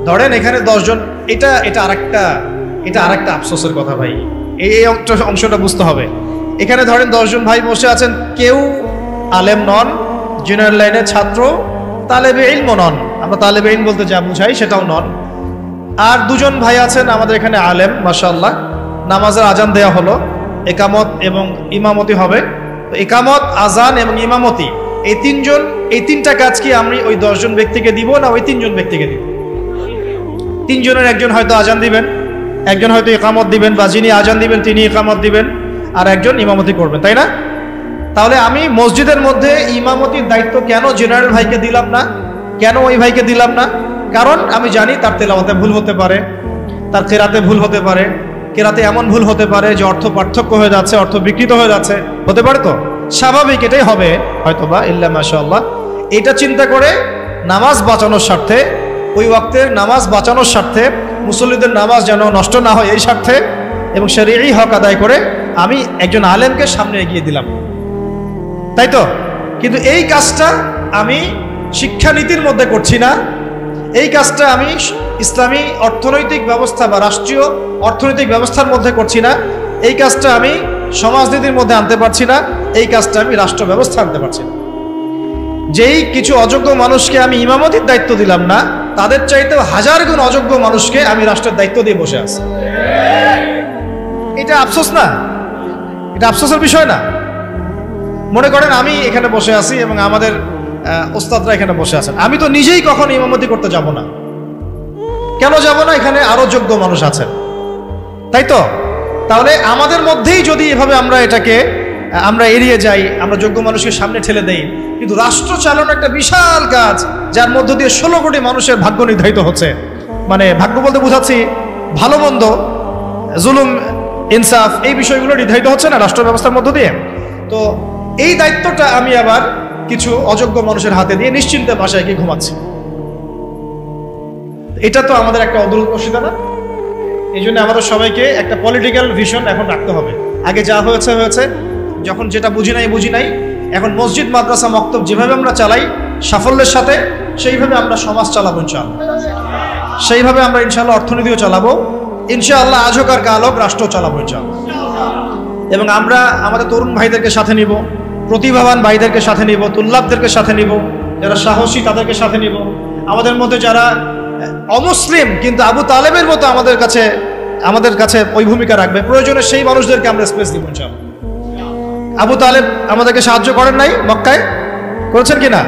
ধরেন এখানে 10 জন, এটা আরেকটা আফসোসের কথা ভাই, এই অংশটা বুঝতে হবে। এখানে ধরেন 10 জন ভাই বসে আছেন, কেউ আলেম নন, জেনারেল লাইনের ছাত্র, তালেবে ইলম নন, আমরা তালেবে ইলম বলতে যা বুঝাই সেটাও নন। আর 2 জন ভাই আছেন আমাদের এখানে আলেম, মাশাআল্লাহ। নামাজের আজান দেয়া হলো, একামত এবং ইমামতি হবে। তো একামত, আজান এবং ইমামতি, এই 3টা কাজ কি আমি ওই 10 জন ব্যক্তিকে দিব না ওই 3 জন ব্যক্তিকে দিব? 3 জনের একজন হয়তো আজান দিবেন, একজন হয়তো ইকামত দিবেন, বা যিনি আজান দিবেন তিনি ইকামত দিবেন, আর একজন ইমামতি করবেন, তাই না? তাহলে আমি মসজিদের মধ্যে ইমামতির দায়িত্ব কেন জেনারেল ভাইকে দিলাম না, কেন ওই ভাইকে দিলাম না? কারণ আমি জানি তার তেলাওয়াতে ভুল হতে পারে, তার কেরাতে ভুল হতে পারে, কেরাতে এমন ভুল হতে পারে যে অর্থ পার্থক্য হয়ে যাচ্ছে, অর্থ বিকৃত হয়ে যাচ্ছে, হতে পারে। তো স্বাভাবিক, এটাই হবে হয়তোবা, ইল্লা মাশাআল্লাহ। এটা চিন্তা করে নামাজ বাঁচানোর স্বার্থে, ওই ওয়াক্তের নামাজ বাঁচানোর স্বার্থে, মুসল্লিদের নামাজ যেন নষ্ট না হয় এই স্বার্থে, এবং শরীয়ী হক আদায় করে আমি একজন আলেমকে সামনে এগিয়ে দিলাম, তাই তো? কিন্তু এই কাজটা আমি শিক্ষানীতির মধ্যে করছি না, এই কাজটা আমি ইসলামী অর্থনৈতিক ব্যবস্থা বা রাষ্ট্রীয় অর্থনৈতিক ব্যবস্থার মধ্যে করছি না, এই কাজটা আমি সমাজনীতির মধ্যে আনতে পারছি না, এই কাজটা আমি রাষ্ট্র ব্যবস্থা আনতে পারছি না। যেই কিছু অযোগ্য মানুষকে আমি ইমামতির দায়িত্ব দিলাম না, তাদের চাইতেও 1000 গুণ অযোগ্য মানুষকে আমি রাষ্ট্রের দায়িত্ব দিয়ে বসে আছি। এটা আফসোস না? এটা আফসোসের বিষয় না? মনে করেন আমি এখানে বসে আছি এবং আমাদের ওস্তাদরা এখানে বসে আছেন, আমি তো নিজেই কখনো ইমামতি করতে যাব না। কেন যাব না? এখানে আরো যোগ্য মানুষ আছেন, তাই তো? তাহলে আমাদের মধ্যেই যদি এভাবে আমরা এড়িয়ে যাই, আমরা যোগ্য মানুষকে সামনে ঠেলে দেই, কিন্তু রাষ্ট্র চালানো একটা বিশাল কাজ, যার মধ্য দিয়ে 16 কোটি মানুষের ভাগ্য নির্ধারিত হচ্ছে। মানে ভাগ্য বলতে বোঝাচ্ছি ভালো মন্দ, জুলুম ইনসাফ, এই বিষয়গুলো নির্ধারিত হচ্ছে না রাষ্ট্র ব্যবস্থার মধ্য দিয়ে। তো এই দায়িত্বটা আমি আবার কিছু অযোগ্য মানুষের হাতে দিয়ে নিশ্চিন্তে বাসায় গিয়ে ঘুমাচ্ছি। এটা তো আমাদের একটা অদূরদর্শিতা না? এই জন্য আমাদের সবাইকে একটা পলিটিক্যাল ভিশন এখন রাখতে হবে। আগে যা হয়েছে হয়েছে, যখন যেটা বুঝি নাই, এখন মসজিদ, মাদ্রাসা, মক্তব যেভাবে আমরা চালাই সাফল্যের সাথে, সেইভাবে আমরা সমাজ চালাবো ইনশাআল্লাহ, সেইভাবে আমরা ইনশাআল্লাহ অর্থনীতিও চালাবো ইনশাআল্লাহ, আজ হোক আর কাল হোক রাষ্ট্র চালাবো ইনশাআল্লাহ। এবং আমরা আমাদের তরুণ ভাইদেরকে সাথে নিব, প্রতিভাবান ভাইদেরকে সাথে নিব, তুল্লাবদেরকে সাথে নিব, যারা সাহসী তাদেরকে সাথে নিব। আমাদের মধ্যে যারা অমুসলিম কিন্তু আবু তালেবের মতো আমাদের কাছে ওই ভূমিকা রাখবে, প্রয়োজনে সেই মানুষদেরকে আমরা স্পেস দিব ইনশাআল্লাহ। আবু তালেব আমাদেরকে সাহায্য করেন নাই মক্কায়? করেছেন কিনা?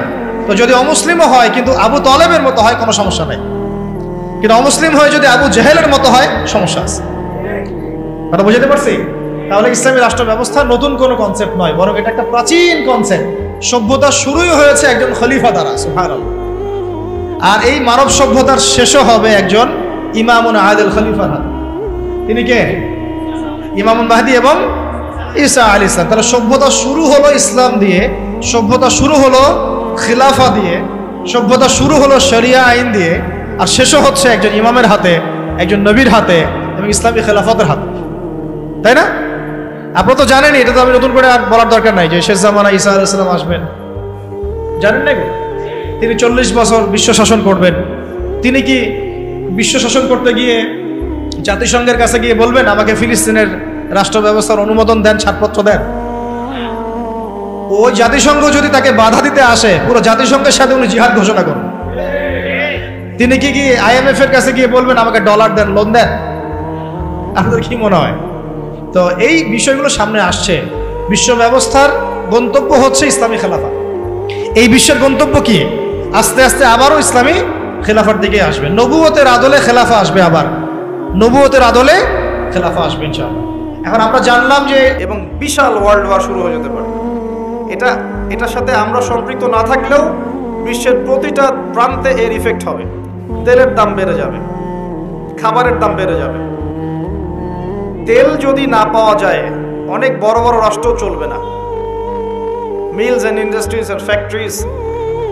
তো যদি অমুসলিমও হয় কিন্তু আবু তালেবের মতো হয়, কোনো সমস্যা নাই। কিন্তু অমুসলিম হয়ে যদি আবু জেহেলের মতো হয়, সমস্যা আছে। কথা বুঝতে পারছি? তাহলে ইসলামী রাষ্ট্র ব্যবস্থা নতুন কোনো কনসেপ্ট নয়, বরং এটা একটা প্রাচীন কনসেপ্ট। সভ্যতা শুরুই হয়েছে একজন খলিফা দ্বারা, সুবহানাল্লাহ। আর এই মানব সভ্যতার শেষও হবে একজন ইমামুন আদিল খলিফার হাতে। তিনি কে? ইমামুল মাহদি এবং ঈসা আলাইহিস সালাম। তাহলে সভ্যতা শুরু হলো ইসলাম দিয়ে, সভ্যতা শুরু হলো খিলাফা দিয়ে, সভ্যতা শুরু হলো শরিয়া আইন দিয়ে, আর শেষও হচ্ছে একজন ইমামের হাতে, একজন নবীর হাতে এবং ইসলামী খেলাফতের হাতে, তাই না? আপনারা তো জানেনই, এটা তো আমি নতুন করে আর বলার দরকার নাই যে শেষ জামানা ঈসা আলাইহিস সালাম আসবেন, জানেন না? তিনি 40 বছর বিশ্ব শাসন করবেন। তিনি কি বিশ্ব শাসন করতে গিয়ে জাতিসংঘের কাছে গিয়ে বলবেন আমাকে ফিলিস্তিনের রাষ্ট্র ব্যবস্থার অনুমোদন দেন, ছাড়পত্র দেন? ওই জাতিসংঘ যদি তাকে বাধা দিতে আসে, পুরো জাতিসংঘের সাথে উনি জিহাদ ঘোষণা করবেন। তিনি কি IMF এর কাছে গিয়ে বলবেন আমাকে ডলার দেন, লোন দেন? আপনাদের কি মনে হয়? তো এই বিষয়গুলো সামনে আসছে। বিশ্ব ব্যবস্থার গন্তব্য হচ্ছে ইসলামী খেলাফা। এই বিশ্বের গন্তব্য কি? আস্তে আস্তে আবারও ইসলামী খেলাফার দিকে আসবে, নবুয়তের আদলে খেলাফা আসবে, আবার নবুয়তের আদলে খেলাফা আসবে ইনশাআল্লাহ। এখন আমরা জানলাম যে এবং বিশাল ওয়ার্ল্ড ওয়ার শুরু হয়ে যেতে পারে। এটার সাথে আমরা সম্পৃক্ত না থাকলেও বিশ্বের প্রতিটা প্রান্তে এর ইফেক্ট হবে। তেলের দাম বেড়ে যাবে, খাবারের দাম বেড়ে যাবে। তেল যদি না পাওয়া যায়, অনেক বড় বড় রাষ্ট্র চলবে না। Mills and industries and factories,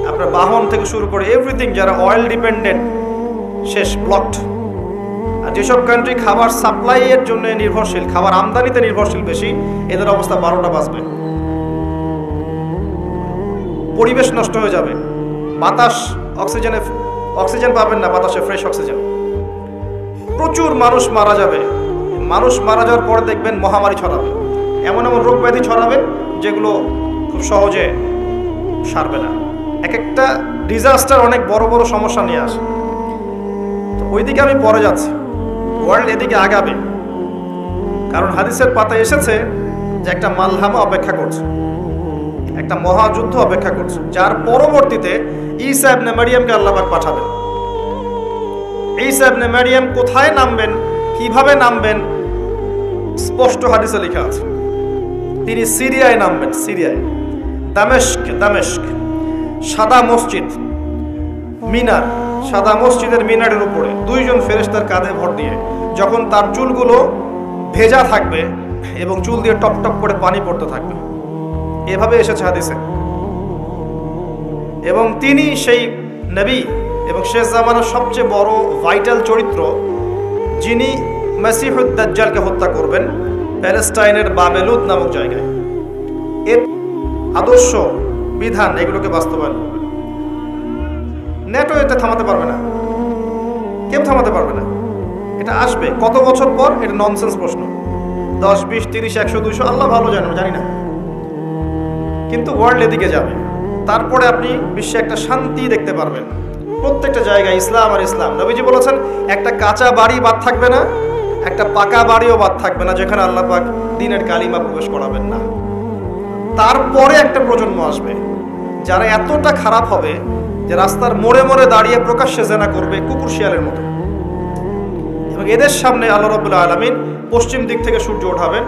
আপনার বাহন থেকে শুরু করে এভরিথিং, যারা অয়েল ডিপেন্ডেন্ট, শেষ, ব্লকড। আর যেসব কান্ট্রি খাবার সাপ্লাইয়ের জন্য নির্ভরশীল, খাবার আমদানিতে নির্ভরশীল বেশি, এদের অবস্থা 12টা বাজবে। পরিবেশ নষ্ট হয়ে যাবে, বাতাস, অক্সিজেন পাবেন না, বাতাসে ফ্রেশ অক্সিজেন। প্রচুর মানুষ মারা যাবে। মানুষ মারা যাওয়ার পরে দেখবেন মহামারী ছড়াবে। এমন এমন রোগ ব্যাধি ছড়াবে যেগুলো খুব সহজে সারবে না। এক একটা ডিজাস্টার অনেক বড় বড় সমস্যা নিয়ে আসে। তো ওইদিকে আমি পরে যাচ্ছি, ওয়ার্ল্ড এদিকে আগাবে, কারণ হাদিসের পাতা এসেছে যে একটা মালহামা অপেক্ষা করছে, একটা মহাযুদ্ধ অপেক্ষা করছে, যার পরবর্তীতে ঈসা ইবনে মারিয়ামকে আল্লাহ পাক পাঠাবেন। ঈসা ইবনে মারিয়াম কোথায় নামবেন, কিভাবে নামবেন, স্পষ্ট হাদিসে লেখা আছে। তিনি সিরিয়ায় নামবেন, সিরিয়ায় দামেস্ক, সাদা মসজিদ মিনার, সাদা মসজিদের মিনারের উপরে দুইজন ফেরেশতার কাঁধে ভর দিয়ে, যখন তার চুলগুলো ভেজা থাকবে এবং চুল দিয়ে টপ টপ করে পানি পড়তে থাকবে, এভাবে এসেছে হাদিসে। এবং তিনি সেই নবী এবং শেষ জামানার সবচেয়ে বড় ভাইটাল চরিত্র, যিনি মাসিহুদ দাজ্জালকে হত্যা করবেন প্যালেস্টাইনের বাবেলুদ নামক জায়গায়। এর আদর্শ বিধান এগুলোকে বাস্তবায়ন করবে। নেটো এটা থামাতে পারবে না, কেউ থামাতে পারবে না। এটা আসবে কত বছর পর, এটা ননসেন্স প্রশ্ন। 10, 20, 30, 100, 200 আল্লাহ ভালো জানি না, কিন্তু ওয়ার্ল্ড এদিকে যাবে। তারপরে আপনি বিশ্বে একটা শান্তি দেখতে পারবেন, প্রত্যেকটা জায়গায় ইসলাম আর ইসলাম। নবীজি বলেছেন একটা কাঁচা বাড়ি বাদ থাকবে না, একটা পাকা বাড়িও বাদ থাকবে না যেখানে আল্লাহ পাক দ্বীনের কালিমা প্রবেশ করাবেন না। তারপরে একটা প্রজন্ম আসবে যারা এতটা খারাপ হবে যে রাস্তার মোড়ে মোড়ে দাঁড়িয়ে প্রকাশ্যে জেনা করবে কুকুর শিয়ালের মতো। এবং এদের সামনে আল্লাহ রাব্বুল আলামিন পশ্চিম দিক থেকে সূর্য ওঠাবেন,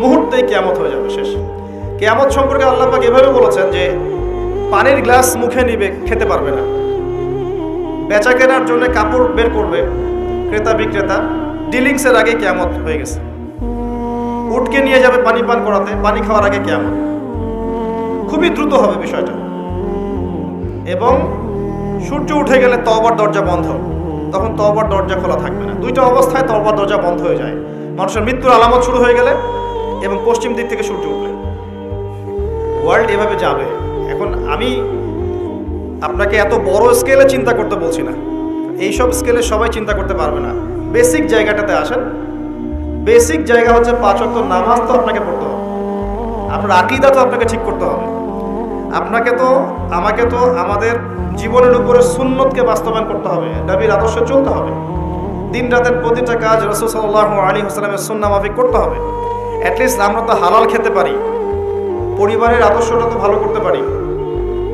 মুহূর্তেই কিয়ামত হয়ে যাবে, শেষ। কিয়ামত সম্পর্কে আল্লাহ পাক এভাবে বলেছেন যে পানির গ্লাস মুখে নিবে, খেতে পারবে না। বেচা কেনার জন্য কাপড় বের করবে ক্রেতা বিক্রেতা, ডিলিংসের আগে কিয়ামত হয়ে গেছে। উটকে নিয়ে যাবে পানি পান করাতে, পানি খাওয়ার আগে কিয়ামত। খুবই দ্রুত হবে বিষয়টা। এবং সূর্য উঠে গেলে তওবার দরজা বন্ধ, তখন তওবার দরজা খোলা থাকবে না। দুইটা অবস্থায় তওবার দরজা বন্ধ হয়ে যায়, মানুষের মৃত্যুর আলামত শুরু হয়ে গেলে এবং পশ্চিম দিক থেকে সূর্য উঠলে। ওয়ার্ল্ড এভাবে যাবে। এখন আমি আপনাকে এত বড় স্কেলে চিন্তা করতে বলছি না, এইসব স্কেলে সবাই চিন্তা করতে পারবে না। বেসিক জায়গাটাতে আসেন। বেসিক জায়গা হচ্ছে 5 ওয়াক্ত নামাজ তো আপনাকে পড়তে হবে, আপনার আকীদা তো আপনাকে ঠিক করতে হবে, আপনাকে তো আমাকে তো আমাদের জীবনের উপরে সুন্নতকে বাস্তবায়ন করতে হবে, নবীর আদর্শে চলতে হবে। দিন রাতের প্রতিটা কাজ রাসূল সাল্লাল্লাহু আলাইহি ওয়াসাল্লামের সুন্নাহ মাফিক করতে হবে। অ্যাটলিস্ট আমরা তো হালাল খেতে পারি, পরিবারের আদর্শটা তো ভালো করতে পারি,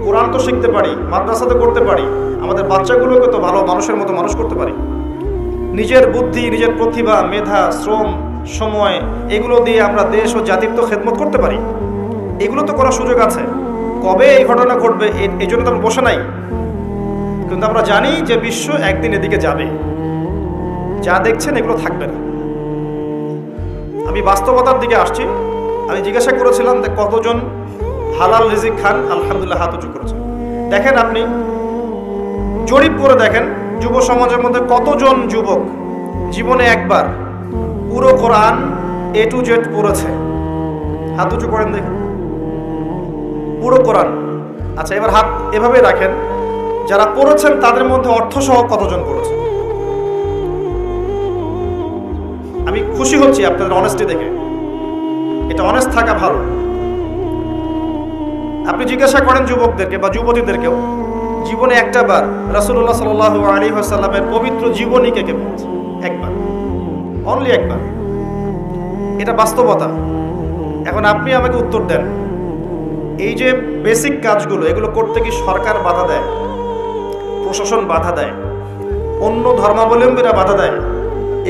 কোরআন তো শিখতে পারি, মাদ্রাসা তো করতে পারি, আমাদের বাচ্চাগুলোকে তো ভালো মানুষের মতো মানুষ করতে পারি। নিজের বুদ্ধি, নিজের প্রতিভা, মেধা, শ্রম, সময় এগুলো দিয়ে আমরা দেশ ও জাতির তো খেদমত করতে পারি। এগুলো তো করার সুযোগ আছে। কবে এই ঘটনা ঘটবে এই জন্য তো আমরা বসে নাই, কিন্তু আমরা জানি যে বিশ্ব একদিন এদিকে যাবে। যা দেখছেন এগুলো থাকবে না। আমি বাস্তবতার দিকে আসছি। আমি জিজ্ঞাসা করেছিলাম যে কতজন হালাল রিজিক খান, আলহামদুলিল্লাহ হাত উঁচু করেছেন। দেখেন আপনি জরিপ করে দেখেন যুব সমাজের মধ্যে কতজন যুবক জীবনে একবার পুরো কোরআন A to Z পড়েছে, হাত উঁচু করেন দেখুন। পুরো কোরআন। আচ্ছা, এবার হাত এভাবে রাখেন, যারা পড়েছেন তাদের মধ্যে অর্থসহ কতজন পড়েছে? আমি খুশি হচ্ছি আপনাদের অনেস্টি দেখে, এটা অনেস্ট থাকা ভালো। আপনি জিজ্ঞাসা করেন যুবকদেরকে বা যুবতীদেরকেও, জীবনে একটা বার রাসূলুল্লাহ সাল্লাল্লাহু আলাইহি ওয়াসাল্লামের পবিত্র জীবনী কে কে পড়েছে? একবার, অনলি একবার। এটা বাস্তবতা। এখন আপনি আমাকে উত্তর দেন, এই যে বেসিক কাজগুলো এগুলো করতে কি সরকার বাধা দেয়, প্রশাসন বাধা দেয়, অন্য ধর্মাবলম্বীরা বাধা দেয়?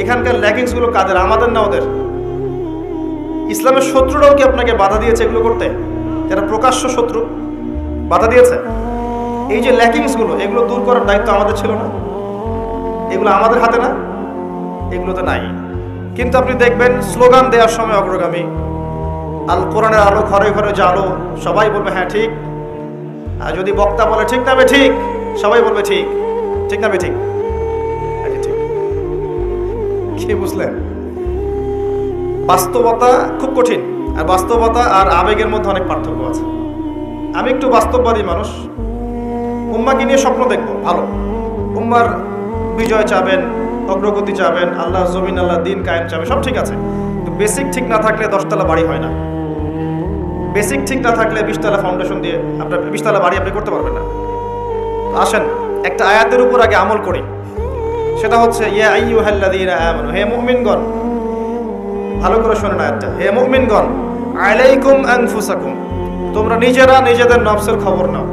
এখানকার ল্যাকিংসগুলো কাদের? আমাদের না ওদের? ইসলামের শত্রুরাও কি আপনাকে বাধা দিয়েছে এগুলো করতে? যারা প্রকাশ্য শত্রু বাধা দিয়েছে? এই যে ল্যাকিংসগুলো এগুলো দূর করার দায়িত্ব আমাদের ছিল না? এগুলো আমাদের হাতে না? এগুলোতে নাই। কিন্তু আপনি দেখবেন স্লোগান দেওয়ার সময় অগ্রগামী, আল কোরআনের আলো ঘরে ঘরে জালো, সবাই বলবে হ্যাঁ ঠিক। আর যদি বক্তা বলে ঠিক না বে ঠিক, সবাই বলবে ঠিক। ঠিক না বে ঠিক? ঠিক। কি বুঝলেন? বাস্তবতা খুব কঠিন, আর বাস্তবতা আর আবেগের মধ্যে অনেক পার্থক্য আছে। আমি একটু বাস্তববাদী মানুষ, উম্মাকে নিয়ে স্বপ্ন দেখব, ভালো। উম্মার বিজয় চাবেন, অগ্রগতি চাবেন, আল্লাহর জমিন, আল্লাহর দিন কায়েম চাবেন, সব ঠিক আছে। কিন্তু বেসিক ঠিক না থাকলে 10 তলা বাড়ি হয় না। বেসিক ঠিক না থাকলে 20 তলা ফাউন্ডেশন দিয়ে আপনার 20 তলা বাড়ি আপনি করতে পারবেন না। আসেন একটা আয়াতের উপর আগে আমল করি, সেটা হচ্ছে ইয়া আইয়ুহাল্লাযীনা আমানু, হে মুমিনগণ, ভালো করে শুনুন আয়াতটা, হে মুমিনগণ, আলাইকুম আনফুসাকুম, তোমরা নিজেরা নিজেদের নফসের খবর নাও,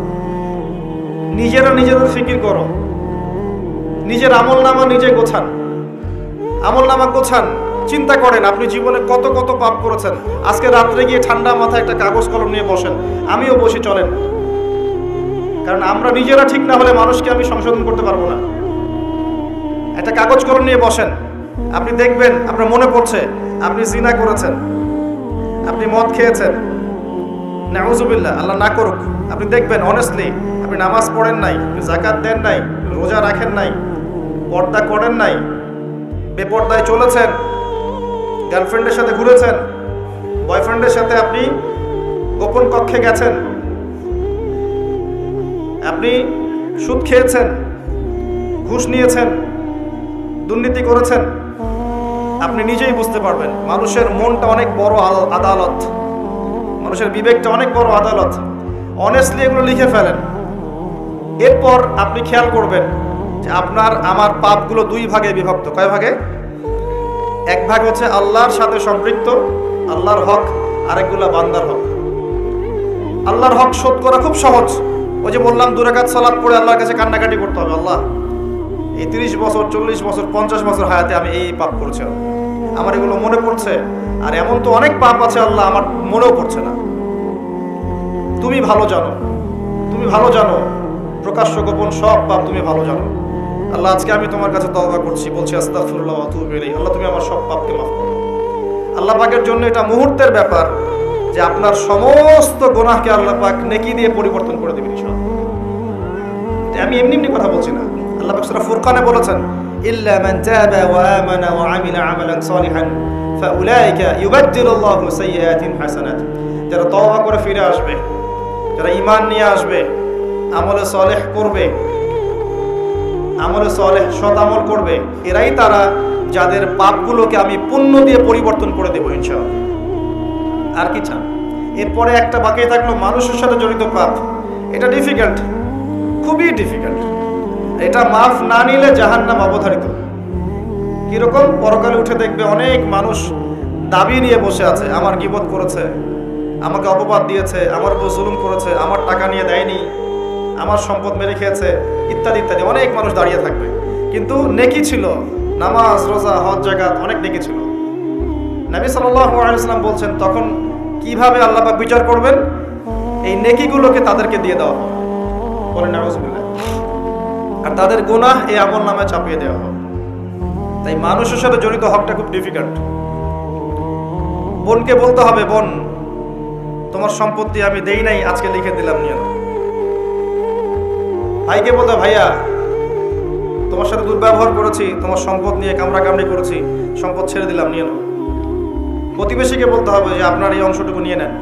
নিজেরা নিজেদের ফিকির করো, নিজের আমলনামা নিজে গোছান, আমলনামা গোছান, চিন্তা করেন আপনি জীবনে কত কত পাপ করেছেন। আজকে রাত্রে গিয়ে ঠান্ডা মাথায় একটা কাগজ কলম নিয়ে বসেন, আমিও বসে, চলেন। কারণ আমরা নিজেরা ঠিক না হলে মানুষকে আমি সংশোধন করতে পারবো না। একটা কাগজ কলম নিয়ে বসেন, আপনি দেখবেন আপনার মনে পড়ছে আপনি জিনা করেছেন, আপনি মদ খেয়েছেন, নাউজুবিল্লাহ, আল্লাহ না করুক। আপনি দেখবেন অনেস্টলি আপনি নামাজ পড়েন নাই, আপনি যাকাত দেন নাই, রোজা রাখেন নাই, পর্দা করেন নাই, বেপর্দায় চলেছেন, গার্লফ্রেন্ডের সাথে ঘুরেছেন, বয়ফ্রেন্ডের সাথে আপনি গোপন কক্ষে গেছেন, আপনি সুদ খেয়েছেন, ঘুষ নিয়েছেন, দুর্নীতি করেছেন। আপনি নিজেই বুঝতে পারবেন মানুষের মনটা অনেক বড় আদালত, মানুষের বিবেকটা অনেক বড় আদালত। অনেস্টলি এগুলো লিখে ফেলেন। এরপর আপনি খেয়াল করবেন যে আপনার আমার পাপগুলো 2 ভাগে বিভক্ত। কয় ভাগে? এক ভাগ হচ্ছে আল্লাহর সাথে সম্পৃক্ত, আল্লাহর হক, আরেকগুলো বান্দার হক। আল্লাহর হক শোধ করা খুব সহজ। ওই যে বললাম 2 রাকাত সালাত পড়ে আল্লাহর কাছে কান্নাকাটি করতে হবে, আল্লাহ এই 30 বছর 40 বছর 50 বছর হায়াতে আমি এই পাপ করেছি, আমার এগুলো মনে পড়ছে, আর এমন তো অনেক পাপ আছে আল্লাহ আমার মনেও পড়ছে না। তুমি ভালো জানো, তুমি ভালো জানো, প্রকাশ্য গোপন সব পাপ তুমি ভালো জানো। আল্লাহ আজকে আমি তোমার কাছে তওবা করছি, বলছি আস্তাগফিরুল্লাহ ওয়া আতুবু ইলাইহি। আল্লাহ তুমি আমার সব পাপকে মাফ করো। আল্লাহ পাকের জন্য এটা মুহূর্তের ব্যাপার যে আপনার সমস্ত গুনাহকে আল্লাহ পাক নেকি দিয়ে পরিবর্তন করে দেবেন ইনশাআল্লাহ। আমি এমনি এমনি কথা বলছি না। আল্লাহ পাক সূরা ফুরকানে বলেছেন, ইল্লা মান তাবা ওয়া আমানা ওয়া আমিলা আমালান সালিহান ফাউলাইকা ইউবাদদিলুল্লাহু সাইয়্যাতিহিম হাসানাত। যারা তওবা করে ফিরে আসবে, যারা ঈমান নিয়ে আসবে, আমলে সালেহ করবে, আমলে সালেহ সৎ আমল করবে, এরাই তারা যাদের পাপগুলোকে আমি পুণ্য দিয়ে পরিবর্তন করে দেব ইনশাআল্লাহ। আর কি চান? এরপরে একটা বাকি থাকলো মানুষের সাথে জড়িত পাপ। এটা ডিফিকাল্ট, খুবই ডিফিকাল্ট। এটা মাফ না নিলে জাহান্নাম অবধারিত। কিরকম? পরকালে উঠে দেখবে অনেক মানুষ দাবি নিয়ে বসে আছে, আমার গীবত করেছে, আমাকে অপবাদ দিয়েছে, আমার উপর জুলুম করেছে, আমার টাকা নিয়ে দেয়নি, আমার সম্পদ মেরে খেয়েছে, ইত্যাদি ইত্যাদি। অনেক মানুষ দাঁড়িয়ে থাকবে, কিন্তু নেকি ছিল, নামাজ রোজা হজ জাকাত অনেক নেকি ছিল। নবী সাল্লাল্লাহু আলাইহি ওয়াসাল্লাম বলছেন তখন কিভাবে আল্লাহ পাক বিচার করবেন? এই নেকিগুলোকে তাদেরকে দিয়ে দেওয়া হবে, বলেন নাউজুবিল্লাহ, আর তাদের গুনাহ এই আমলনামায় চাপিয়ে দেওয়া হবে। তাই মানুষের সাথে জড়িত হকটা খুব ডিফিকাল্ট। বোনকে বলতে হবে, বোন তোমার সম্পত্তি আমি দেই নাই, আজকে লিখে দিলাম, নিয়ে নাও। ভাইকে বলতে, ভাইয়া তোমার সাথে দুর্ব্যবহার করেছি, তোমার সম্পদ নিয়ে কামড়াকামড়ি করেছি, সম্পদ ছেড়ে দিলাম, নিয়ে নাও। প্রতিবেশীকে বলতে হবে যে আপনার এই অংশটুকু নিয়ে নেন,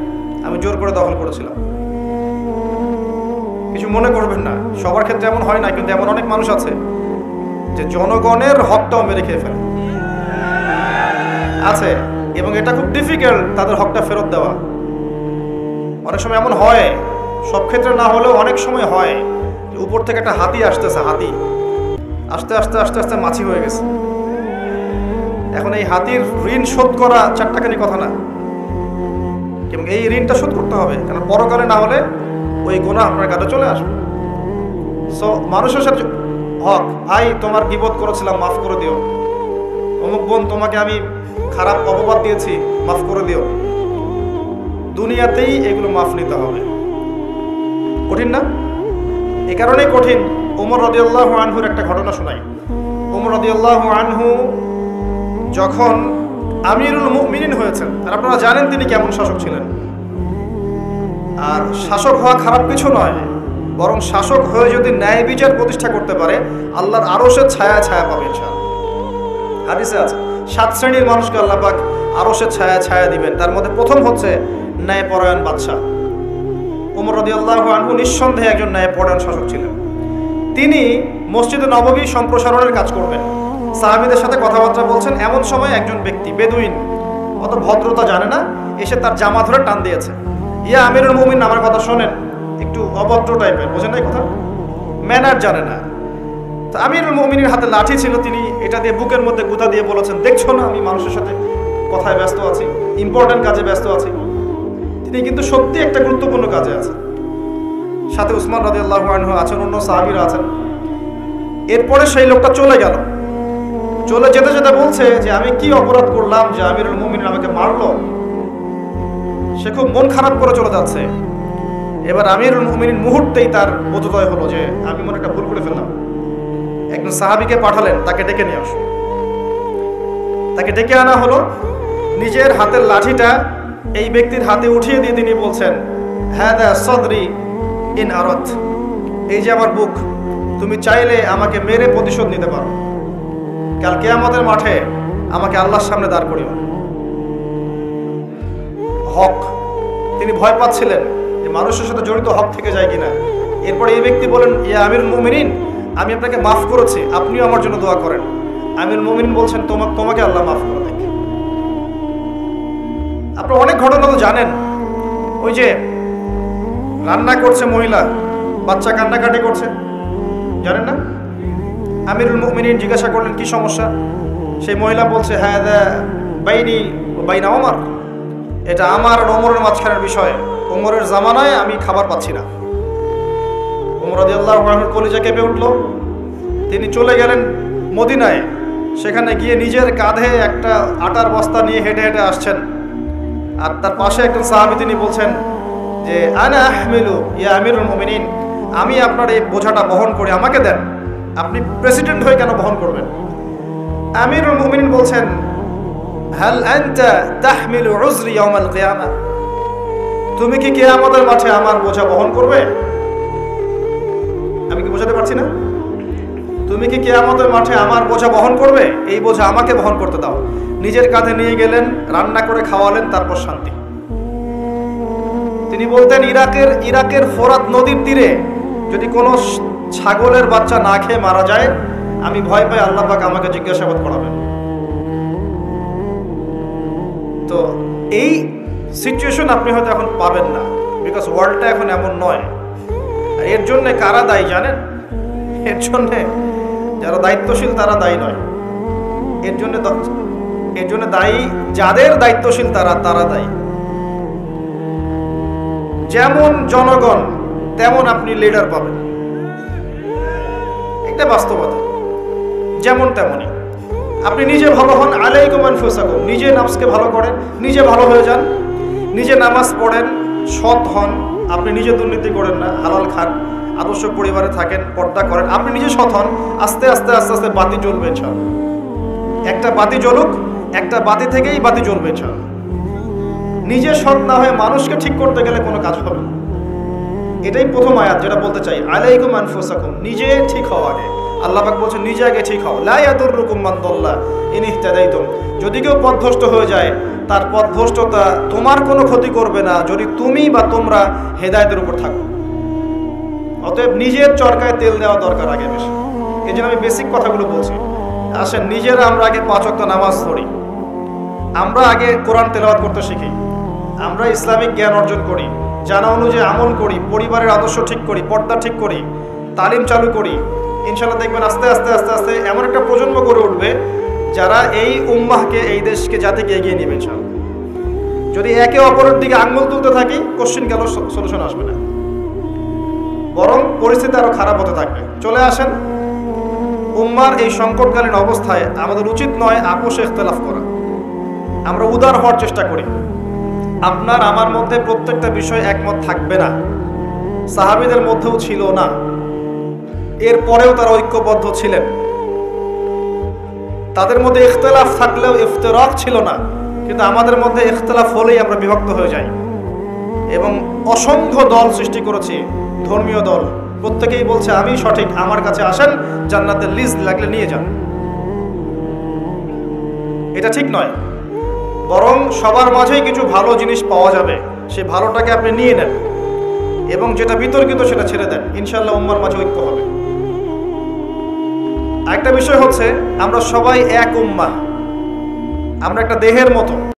আমি জোর করে দখল করেছিলাম। কিছু মনে করবেন না, সবার ক্ষেত্রে এমন হয় না, কিন্তু এমন অনেক মানুষ আছে যে জনগণের হকটাও মেরে খেয়ে ফেলে আছে, এবং এটা খুব ডিফিকাল্ট তাদের হকটা ফেরত দেওয়া। অনেক সময় এমন হয়, সব ক্ষেত্রে না হলেও অনেক সময় হয়, উপর থেকে একটা হাতি আসতেছে, হাতি আস্তে আস্তে আস্তে আস্তে মাছি হয়ে গেছে। এখন এই হাতির ঋণ শোধ করা 4 টাকানি কথা না, এবং এই ঋণটা শোধ করতে হবে, কারণ পরকালে না হলে ওই গুনাহ আপনার কাছে চলে আসবে। সো মানুষের সাথে হক, ভাই তোমার গীবত করেছিলাম, মাফ করে দিও। অমুক বোন তোমাকে আমি খারাপ অপবাদ দিয়েছি, মাফ করে দিও। দুনিয়াতেই এগুলো মাফ নিতে হবে। কঠিন না? এই কারণেই কঠিন। ওমর রাদিয়াল্লাহু আনহুর একটা ঘটনা শোনাই। ওমর রাদিয়াল্লাহু আনহু যখন আমিরুল মুমিনিন হয়েছেন, আর আপনারা জানেন তিনি কেমন শাসক ছিলেন। আর শাসক হওয়া খারাপ কিছু নয়, বরং শাসক হয়ে যদি ন্যায় বিচার প্রতিষ্ঠা করতে পারে আল্লাহর আরশের ছায়া ছায়া পাবে ইনশাআল্লাহ। হাদিসে আছে 7 শ্রেণীর মানুষকে আল্লাহ পাক আরশের ছায়া ছায়া দিবেন, তার মধ্যে প্রথম হচ্ছে ন্যায়পরায়ণ বাদশা। ওমর রাদিয়াল্লাহু আনহু নিঃসন্দেহে একজন ন্যায়পরায়ণ শাসক ছিলেন। তিনি মসজিদে নববী সম্প্রসারণের কাজ করবেন, সাহাবীদের সাথে কথাবার্তা বলছেন। এমন সময় একজন ব্যক্তি বেদুইন অত ভদ্রতা জানে না, এসে তার জামা ধরে টান দিয়েছে। ইয়া আমিরুল মুমিন, আমার কথা শোনেন, একটু অভদ্র টাইপের, বোঝেন নাই কথা, ম্যানার জানে না। তো আমিরুল মুমিনের হাতে লাঠি ছিল, তিনি এটা দিয়ে বুকের মধ্যে গুঁতা দিয়ে বলেছেন, দেখছো না আমি মানুষের সাথে কথায় ব্যস্ত আছি, ইম্পর্টেন্ট কাজে ব্যস্ত আছি। তিনি কিন্তু সত্যি একটা গুরুত্বপূর্ণ কাজে আছেন। সাথে উসমান রাদিয়াল্লাহু আনহু আছেন, অন্য সাহাবীরা আছেন। এরপরে সেই লোকটা চলে গেল। চলে যেতে যেতে বলছে যে আমি কি অপরাধ করলাম যে আমিরুল মুমিন আমাকে মারলো। সে খুব মন খারাপ করে চলে যাচ্ছে। এবার আমিরুল মুমিনিন মুহূর্তেই তার বোধোদয় হলো যে আমি মনে একটা ভুল করে ফেললাম। একজন সাহাবীকে পাঠালেন, তাকে ডেকে নিয়ে আসো। তাকে ডেকে আনা হলো। নিজের হাতের লাঠিটা এই ব্যক্তির হাতে উঠিয়ে দিয়ে তিনি বলছেন, হাদা সদরি ইন আরাত, এই যে আমার বুক, তুমি চাইলে আমাকে মেরে প্রতিশোধ নিতে পারো। কাল কিয়ামতের মাঠে আমাকে আল্লাহর সামনে দাঁড় করিও। হক, তিনি ভয় পাচ্ছিলেন যে মানুষের সাথে জড়িত হক থেকে যায় কিনা। এরপরে এই ব্যক্তি বলেন, ইয়া আমিরুল মুমিনিন, আমি আপনাকে মাফ করেছি, আপনিও আমার জন্য দোয়া করেন। আমিরুল মুমিনিন বলছেন, তোমাকে আল্লাহ মাফ করে দেখ। আপনারা অনেক ঘটনা তো জানেন, ওই যে রান্না করছে মহিলা, বাচ্চা কান্নাকাটি করছে, জানেন না? আমিরুল মুমিনিন জিজ্ঞাসা করলেন কি সমস্যা। সেই মহিলা বলছে, হ্যাঁ বাইনি বাইনা ওমর, এটা আমার আর ওমরের মাঝখানের বিষয়। ওমরের জামানায় আমি খাবার পাচ্ছি না। ওমর রাদিয়াল্লাহু আনহুর কলিজা কেঁপে উঠল। তিনি চলে গেলেন মদিনায়। সেখানে গিয়ে নিজের কাঁধে একটা আটার বস্তা নিয়ে হেঁটে হেঁটে আসছেন। আর তার পাশে একজন সাহাবী, তিনি বলছেন যে আনা আহমিলু ইয়া আমিরুল মুমিনিন, আমি আপনার এই বোঝাটা বহন করি, আমাকে দেন। আপনি প্রেসিডেন্ট হয়ে কেন বহন করবেন? আমিরুল মুমিনিন বলছেন, হাল আনতা তাহমিলু উযরি ইয়াউমাল কিয়ামা, তুমি কি কিয়ামতের মাঠে আমার বোঝা বহন করবে? আমি কি বোঝাতে পারছি না? তুমি কি কিয়ামতের মাঠে আমার বোঝা বহন করবে? এই বোঝা আমাকে বহন করতে দাও। নিজের কাঁধে নিয়ে গেলেন, রান্না করে খাওয়ালেন, তারপর শান্তি। তিনি বলতেন, ইরাকের ফোরাত নদীর তীরে যদি কোনো ছাগলের বাচ্চা না খেয়ে মারা যায়, আমি ভয় পাই আল্লাহ পাক আমাকে জিজ্ঞাসাবাদ করাবেন। তো এই সিচুয়েশন আপনি হয়তো এখন পাবেন না, বিকজ ওয়ার্ল্ডটা এখন এমন নয়। আর এর জন্য কারা দায়ী জানেন? এর জন্য যারা দায়িত্বশীল তারা দায়ী নয়। এর জন্য দায়ী যাদের দায়িত্বশীল তারা দায়ী। যেমন জনগণ তেমন আপনি লিডার পাবেন, এটা বাস্তবতা। যেমন তেমনই আপনি নিজে ভালো হন, আলাইকুম আনফুসাকুম, নিজে নাফসকে ভালো করেন, নিজে ভালো হয়ে যান, নিজে নামাজ পড়েন, সৎ হন, আপনি নিজে দুর্নীতি করেন না, হালাল খান, আদর্শ পরিবারে থাকেন, পর্দা করেন, আপনি নিজে সৎ হন, আস্তে আস্তে আস্তে আস্তে বাতি জ্বলবে ইনশাআল্লাহ। একটা বাতি জ্বলুক, একটা বাতি থেকেই বাতি জ্বলবে ইনশাআল্লাহ। নিজে সৎ না হয়ে মানুষকে ঠিক করতে গেলে কোনো কাজ হবে না। এটাই প্রথম আয়াত যেটা বলতে চাই, আলাইকুম আনফুসাকুম, নিজে ঠিক হও আগে। আল্লাহ পাক বলছেন নিজে আগে ঠিক হও। লা ইয়াদুররুকুম মান দাল্লা ইন ইহতাদাইতুম, যদি কেউ পথভ্রষ্ট হয়ে যায় তার পথভ্রষ্টতা তোমার কোনো ক্ষতি করবে না যদি তুমি বা তোমরা হেদায়েতের উপর থাকো। অতএব নিজের চরকায় তেল দেওয়া দরকার আগে বেশি। এই জন্য আমি বেসিক কথাগুলো বলছি। আসেন নিজেরা আমরা আগে 5 ওয়াক্ত নামাজ পড়ি, আমরা আগে কোরআন তেলাওয়াত করতে শিখি, আমরা ইসলামিক জ্ঞান অর্জন করি, জানা অনুযায়ী আমল করি, পরিবারের আদর্শ ঠিক করি, পর্দা ঠিক করি, তালিম চালু করি। ইনশাআল্লাহ দেখবেন আস্তে আস্তে আস্তে আস্তে এমন একটা প্রজন্ম গড়ে উঠবে যারা এই উম্মাহকে, এই দেশকে, জাতিকে এগিয়ে নেবে ইনশাআল্লাহ। যদি একে অপরের দিকে আঙ্গুল তুলতে থাকি, কোশ্চিন গেল সলিউশন আসবে না, বরং পরিস্থিতি আরো খারাপ হতে থাকবে। চলে আসেন, উম্মার এই সংকটকালীন অবস্থায় আমাদের উচিত নয় আপোষে ইখতিলাফ করা। আমরা উদার হওয়ার চেষ্টা করি। আপনার আমার মধ্যে প্রত্যেকটা বিষয় একমত থাকবে না, সাহাবীদের মধ্যেও ছিল না, এরপরেও তারা ঐক্যবদ্ধ ছিলেন। তাদের মধ্যে ইখতিলাফ থাকলেও ইফতিরাক ছিল না, কিন্তু আমাদের মধ্যে ইখতিলাফ হলেই আমরা বিভক্ত হয়ে যাই এবং অসংখ্য দল সৃষ্টি করেছি, ধর্মীয় দল। প্রত্যেকেই বলছে আমি সঠিক, আমার কাছে আসেন, জান্নাতের লিস্ট লাগলে নিয়ে যান। এটা ঠিক নয়, বরং সবার মাঝেই কিছু ভালো জিনিস পাওয়া যাবে, সেই ভালোটাকে আপনি নিয়ে নেন এবং যেটা বিতর্কিত সেটা ছেড়ে দেন। ইনশাআল্লাহ উম্মার মাঝে ঐক্য হবে। আরেকটা বিষয় হচ্ছে আমরা সবাই এক উম্মাহ, আমরা একটা দেহের মতো।